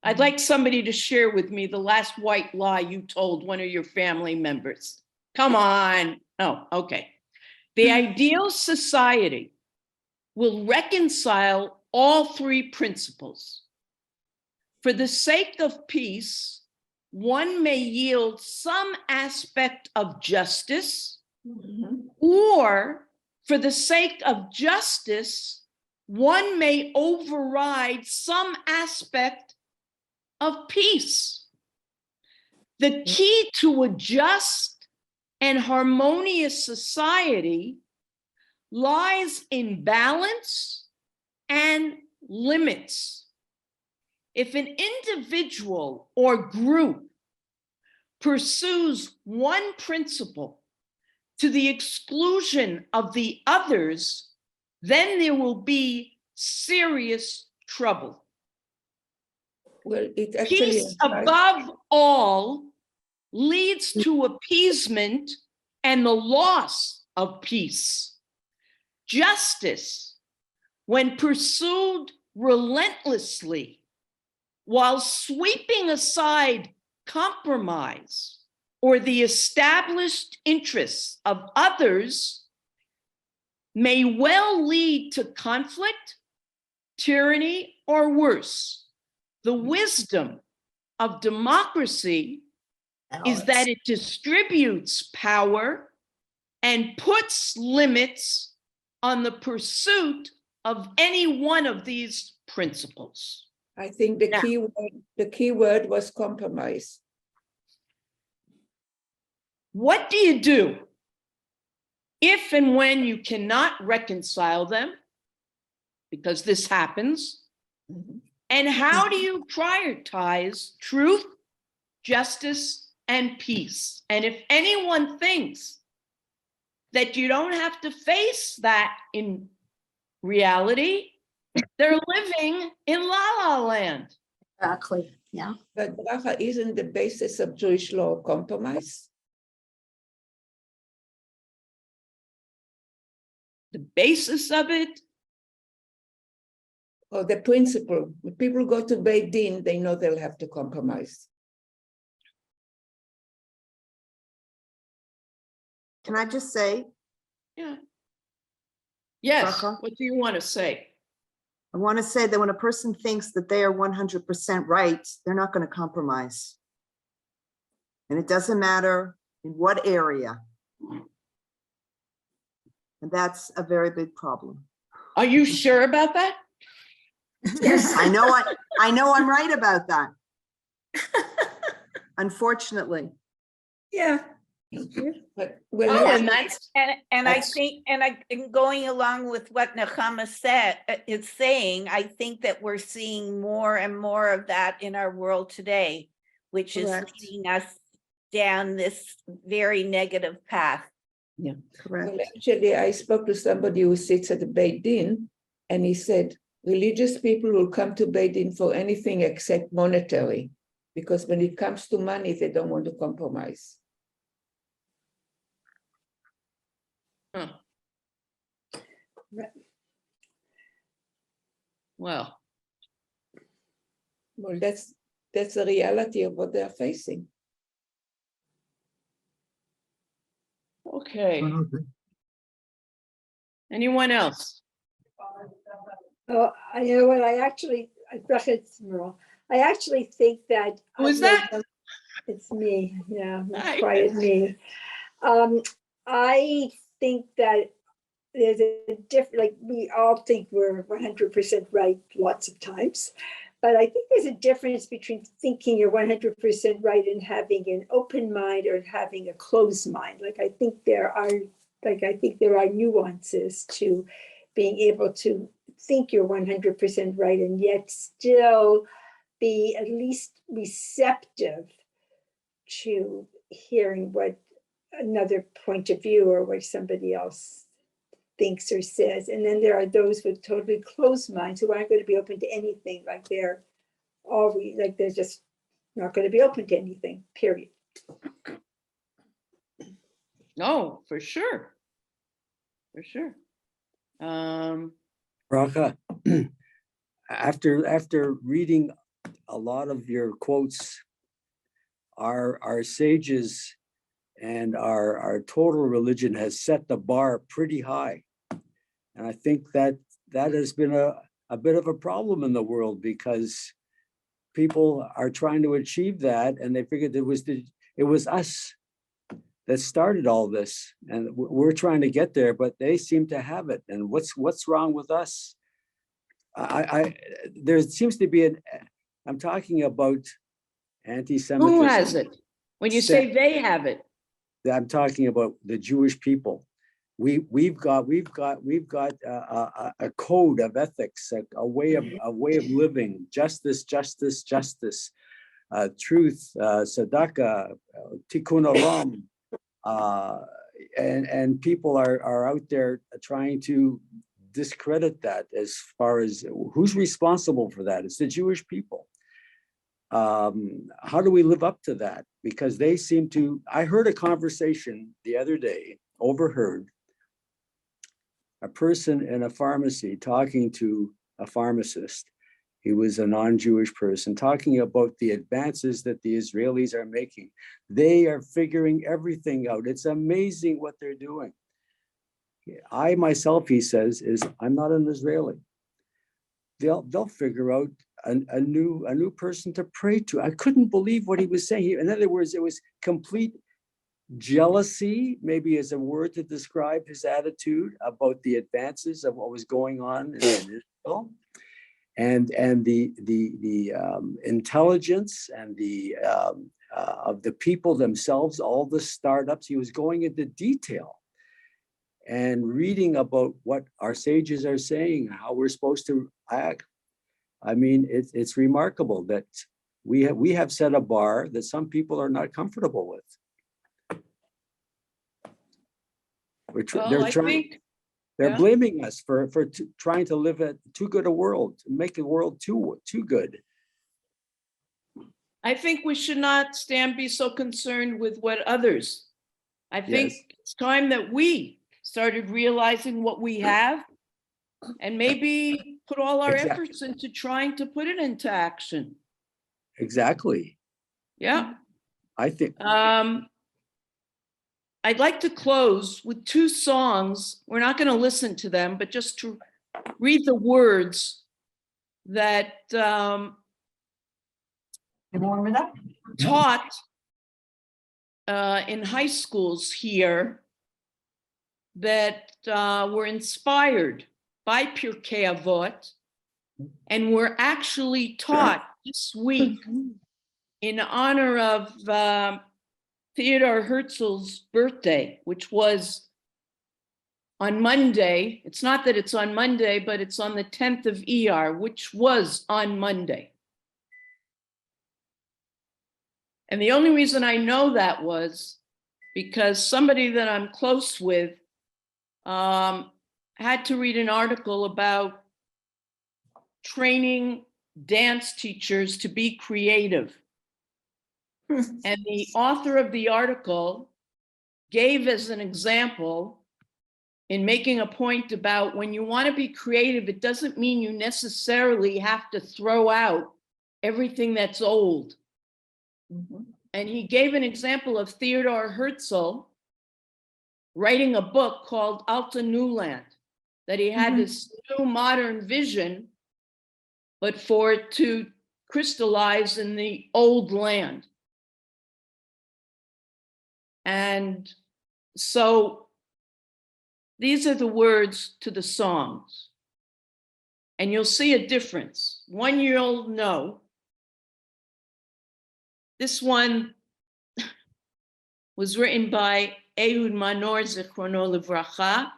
S1: I'd like somebody to share with me the last white lie you told one of your family members. Come on. Oh, okay. The ideal society will reconcile all 3 principles: For the sake of peace, one may yield some aspect of justice, or for the sake of justice, one may override some aspect of peace. The key to a just and harmonious society lies in balance and limits. If an individual or group pursues one principle to the exclusion of the others, then there will be serious trouble.
S4: Well, it actually
S1: Peace above all leads to appeasement and the loss of peace. Justice, when pursued relentlessly, while sweeping aside compromise or the established interests of others, may well lead to conflict, tyranny, or worse. The wisdom of democracy is that it distributes power and puts limits on the pursuit of any one of these principles.
S4: I think the
S1: Now-
S4: key word was compromise.
S1: What do you do if and when you cannot reconcile them? Because this happens. And how do you prioritize truth, justice, and peace? And if anyone thinks that you don't have to face that in reality, they're living in La La Land.
S11: Exactly, yeah.
S4: But Bracha isn't the basis of Jewish law compromise.
S1: The basis of it,
S4: Or the principle. When people go to Beit Din, they know they'll have to compromise.
S13: Can I just say,
S1: yeah. Yes,
S13: Bracha?
S1: what do you want to say?
S13: I want to say that when a person thinks that they are 100% right, they're not going to compromise. And it doesn't matter in what area. And that's a very big problem.
S1: Are you sure about that?
S8: Yes.
S13: I know I'm right about that. Unfortunately.
S8: Yeah.
S4: But
S1: Oh, and that's,
S5: And I think, and going along with what Nechama said, is saying, I think that we're seeing more and more of that in our world today, which is
S13: Correct.
S5: leading us down this very negative path.
S13: Correct.
S4: well, actually, I spoke to somebody who sits at the Beit Din, and he said, religious people will come to Beit Din for anything except monetary, because when it comes to money, they don't want to compromise.
S1: huh. Well,
S4: Well, that's the reality of what they're facing.
S1: okay. Anyone else?
S2: Oh, you know what, I actually think that.
S1: Who is that?
S2: It's me, yeah,
S1: Hi.
S2: quiet me. I think that there's a different, like, we all think we're 100% right lots of times. But I think there's a difference between thinking you're 100% right and having an open mind or having a closed mind. I think there are nuances to being able to think you're 100% right and yet still be at least receptive to hearing what another point of view or what somebody else thinks or says. And then there are those with totally closed minds who aren't going to be open to anything, they're just not going to be open to anything, period.
S1: No, for sure. For sure.
S14: Bracha, after reading a lot of your quotes, our sages and our total religion has set the bar pretty high. And I think that has been a bit of a problem in the world, because people are trying to achieve that, and they figured it was us that started all this, and we're trying to get there, but they seem to have it. And what's wrong with us? There seems to be I'm talking about anti-Semitism.
S1: Who has it? When you say they have it,
S14: I'm talking about the Jewish people. We've got a code of ethics, a way of living, justice, truth, tzedakah, tikkun olam, and people are out there trying to discredit that. As far as who's responsible for that, it's the Jewish people. How do we live up to that? Because they seem to. I heard a conversation the other day, overheard a person in a pharmacy talking to a pharmacist. He was a non-Jewish person talking about the advances that the Israelis are making. They are figuring everything out. It's amazing what they're doing. I myself, he says, I'm not an Israeli. They'll figure out a new person to pray to. I couldn't believe what he was saying. In other words, it was complete jealousy, maybe as a word to describe his attitude about the advances of what was going on in Israel, and the intelligence and the of the people themselves, all the startups. He was going into detail and reading about what our sages are saying, how we're supposed to act. I mean, it's remarkable that we have set a bar that some people are not comfortable with. They're blaming us for trying to live at too good a world, make the world too good.
S1: I think we should not be so concerned with what others. I think it's time that we started realizing what we have and maybe put all our efforts into trying to put it into action.
S14: Exactly.
S1: Yeah.
S14: I think.
S1: I'd like to close with two songs. We're not going to listen to them, but just to read the words that taught in high schools here that were inspired by Pirkei Avot and were actually taught this week in honor of Theodore Herzl's birthday, which was on Monday. It's not that it's on Monday, but it's on the 10th of ER, which was on Monday. And the only reason I know that was because somebody that I'm close with had to read an article about training dance teachers to be creative. And the author of the article gave as an example in making a point about when you want to be creative, it doesn't mean you necessarily have to throw out everything that's old. And he gave an example of Theodore Herzl writing a book called Alta Newland, that he had this new modern vision, but for it to crystallize in the old land. And so these are the words to the songs. And you'll see a difference. One you'll know. This one was written by Ehud Manor Zichrono Livracha.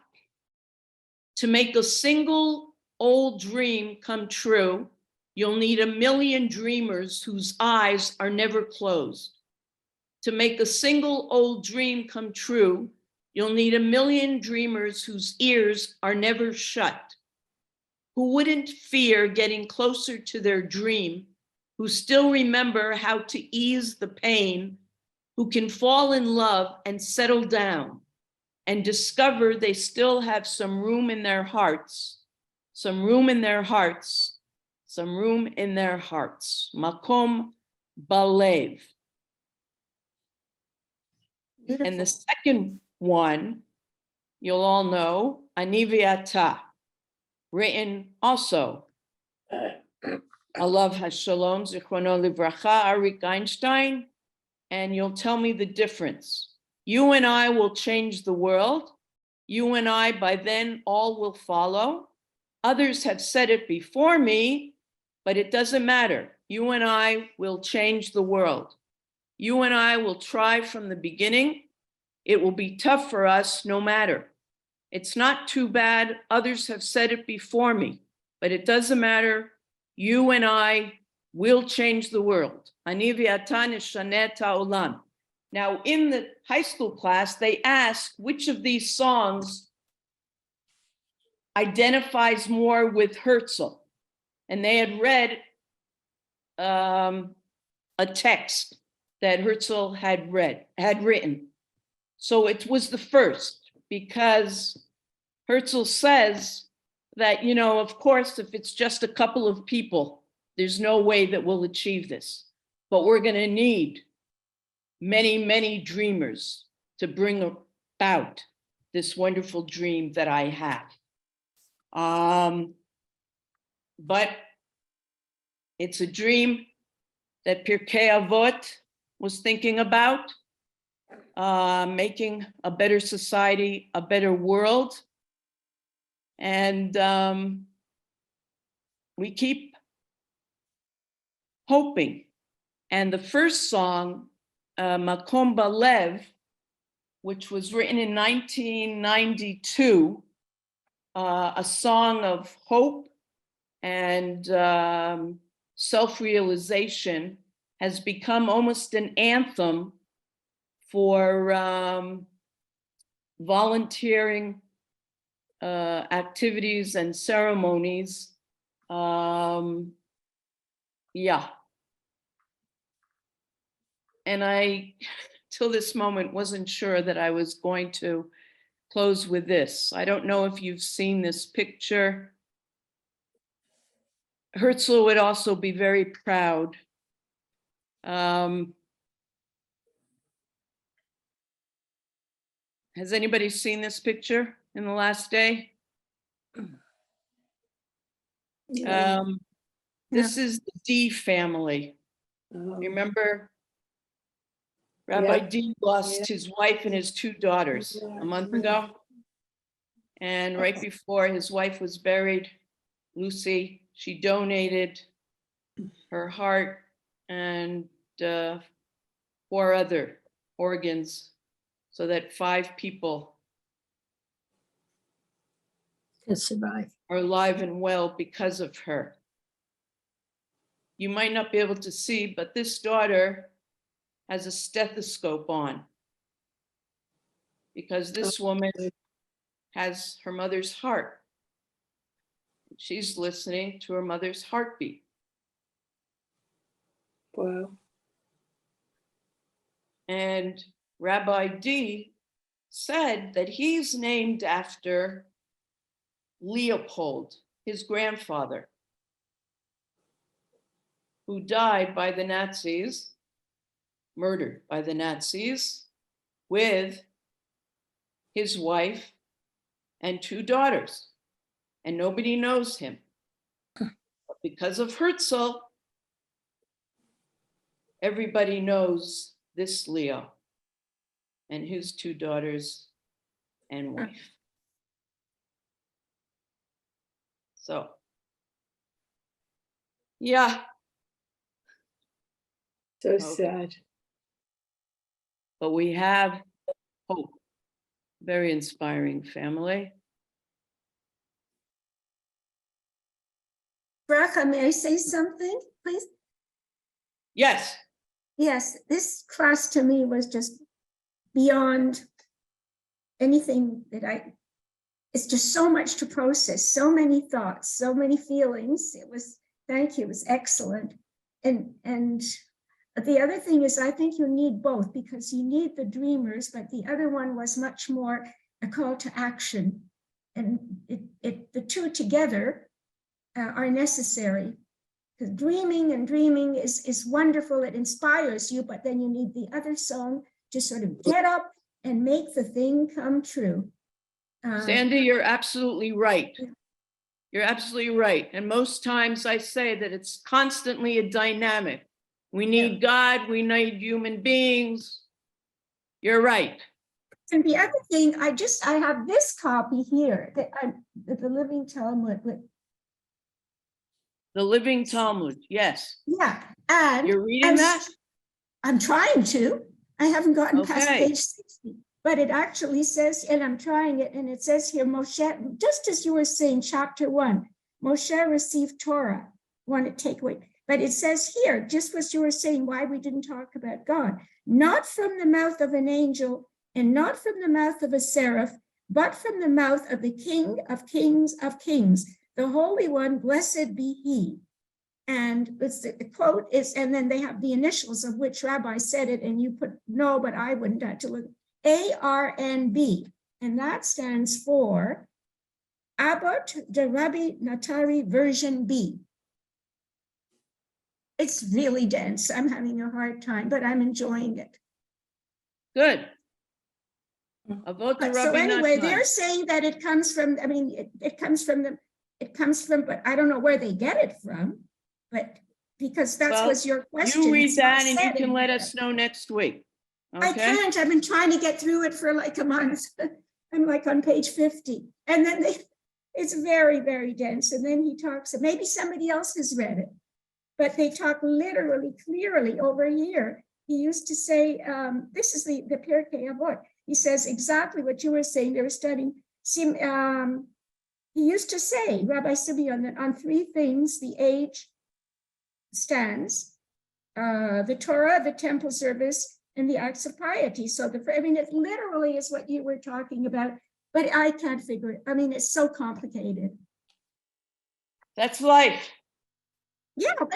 S1: To make a single old dream come true, you'll need 1 million dreamers whose eyes are never closed. To make a single old dream come true, you'll need 1 million dreamers whose ears are never shut, who wouldn't fear getting closer to their dream, who still remember how to ease the pain, who can fall in love and settle down and discover they still have some room in their hearts, some room in their hearts, some room in their hearts. Makom Balev. And the second one, you'll all know, Ani V'Ata, written also Alav Hashalom, Zichrono Livracha, Arik Einstein, and you'll tell me the difference. You and I will change the world. You and I, by then, all will follow. Others have said it before me, but it doesn't matter. You and I will change the world. You and I will try from the beginning. It will be tough for us no matter. It's not too bad. Others have said it before me, but it doesn't matter. You and I will change the world. Ani v'ata nishaneh et ha'olam. Now, in the high school class, they ask which of these songs identifies more with Herzl. And they had read a text that Herzl had written. So it was the first, because Herzl says that, you know, of course, if it's just a couple of people, there's no way that we'll achieve this. But we're going to need many, many dreamers to bring about this wonderful dream that I have. But it's a dream that Pirkei Avot was thinking about, making a better society, a better world. And we keep hoping. And the first song, Makom Balev, which was written in 1992, a song of hope and self-realization, has become almost an anthem for volunteering activities and ceremonies. Yeah. And I, till this moment, wasn't sure that I was going to close with this. I don't know if you've seen this picture. Herzl would also be very proud. Has anybody seen this picture in the last day? This is the D family. Remember, Rabbi D lost his wife and his two daughters a month ago. And right before his wife was buried, Lucy, she donated her heart and 4 other organs so that 5 people
S11: Can survive.
S1: are alive and well because of her. You might not be able to see, but this daughter has a stethoscope on because this woman has her mother's heart. She's listening to her mother's heartbeat.
S2: Wow.
S1: And Rabbi D said that he's named after Leopold, his grandfather, who died by the Nazis, murdered by the Nazis, with his wife and 2 daughters. And nobody knows him. But because of Herzl, everybody knows this Leo and his 2 daughters and wife. So, yeah.
S2: So
S1: Okay.
S2: sad.
S1: But we have hope. Very inspiring family.
S8: Bracha, may I say something, please?
S1: Yes.
S8: Yes, this class to me was just beyond anything that it's just so much to process, so many thoughts, so many feelings. Thank you, it was excellent. And the other thing is, I think you need both, because you need the dreamers, but the other one was much more a call to action. And the two together are necessary. Because dreaming is wonderful, it inspires you, but then you need the other song to sort of get up and make the thing come true.
S1: Sandy, you're absolutely right. You're absolutely right. And most times I say that it's constantly a dynamic. We need God, we need human beings. You're right.
S8: And the other thing, I have this copy here, the Living Talmud.
S1: The Living Talmud, yes.
S8: Yeah, and
S1: You're reading that?
S8: I'm trying to. I haven't gotten past
S1: Okay.
S8: page 60, but it actually says, and I'm trying it, and it says here, Moshe, just as you were saying, chapter 1, Moshe received Torah. Want to take away, but it says here, just what you were saying, why we didn't talk about God, not from the mouth of an angel, and not from the mouth of a seraph, but from the mouth of the King of Kings of Kings, the Holy One, blessed be He. And it's the quote is, and then they have the initials of which rabbi said it, and you put no, but I wouldn't have to look. ARNB, and that stands for Abbot de Rabbi Natari version B. It's really dense. I'm having a hard time, but I'm enjoying it.
S1: Good. Avot
S8: But
S1: Rabbi
S8: so anyway,
S1: Natan.
S8: they're saying that it comes from, I mean, it comes from, but I don't know where they get it from, but because that
S1: Well,
S8: was your question.
S1: You read
S8: It's not
S1: that and you
S8: said
S1: can let
S8: anywhere.
S1: us know next week.
S8: I
S1: Okay?
S8: can't, I've been trying to get through it for like a month. I'm like on page 50. And then it's very, very dense. And then he talks, maybe somebody else has read it, but they talk literally, clearly over here. He used to say, this is the Pirkei Avot. He says exactly what you were saying. They were studying. He used to say, Rabbi Simeon, that on three things the age stands, the Torah, the temple service, and the acts of piety. So I mean, it literally is what you were talking about, but I can't figure it. I mean, it's so complicated.
S1: That's life.
S8: Yeah, but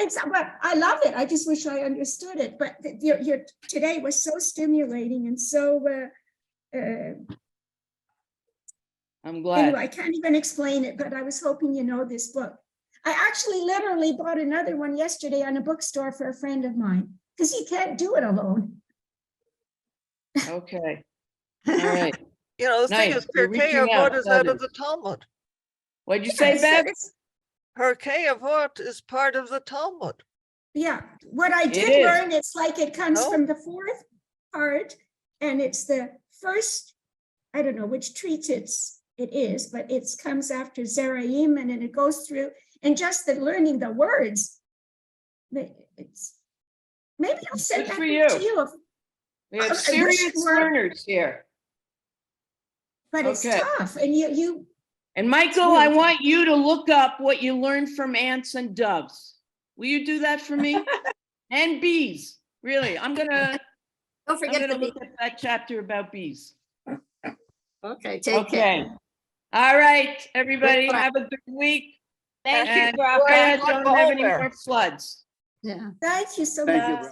S8: I love it. I just wish I understood it. But your today was so stimulating and so.
S1: I'm glad.
S8: Anyway, I can't even explain it, but I was hoping you know this book. I actually literally bought another one yesterday on a bookstore for a friend of mine because he can't do it alone.
S1: Okay. All right.
S6: You know, the thing
S1: Nice.
S6: is,
S1: You're
S6: Pirkei
S1: reaching out
S6: Avot is
S1: to
S6: out of
S1: others.
S6: the Talmud.
S1: What'd you say,
S8: Yes,
S1: Beth?
S6: Pirkei Avot is part of the Talmud.
S8: Yeah, what I
S1: It
S8: did
S1: is.
S8: learn, it's like it comes
S6: No?
S8: from the fourth part, and it's the first, I don't know which treatise it is, but it comes after Zeraim, and then it goes through, and just the learning the words, it's, maybe I'll send
S1: Good
S8: that
S1: for
S8: book to
S1: you.
S8: you.
S1: We
S8: I
S1: have
S8: wish
S1: serious
S8: it were,
S1: learners here.
S8: but it's
S1: Okay.
S8: tough, and you
S1: And Michael, I want you to look up what you learned from ants and doves. Will you do that for me? And bees, really. I'm gonna
S11: Don't forget the
S1: look at that chapter about bees.
S11: Okay, take care.
S1: Okay. All right, everybody,
S11: Goodbye.
S1: have a good week.
S5: Thank you,
S1: And
S5: Bracha.
S1: pray I
S6: Good luck,
S1: don't have any
S6: Homer.
S1: more floods.
S11: Yeah.
S8: thank you so
S7: Thank
S8: much.
S7: you, Brad.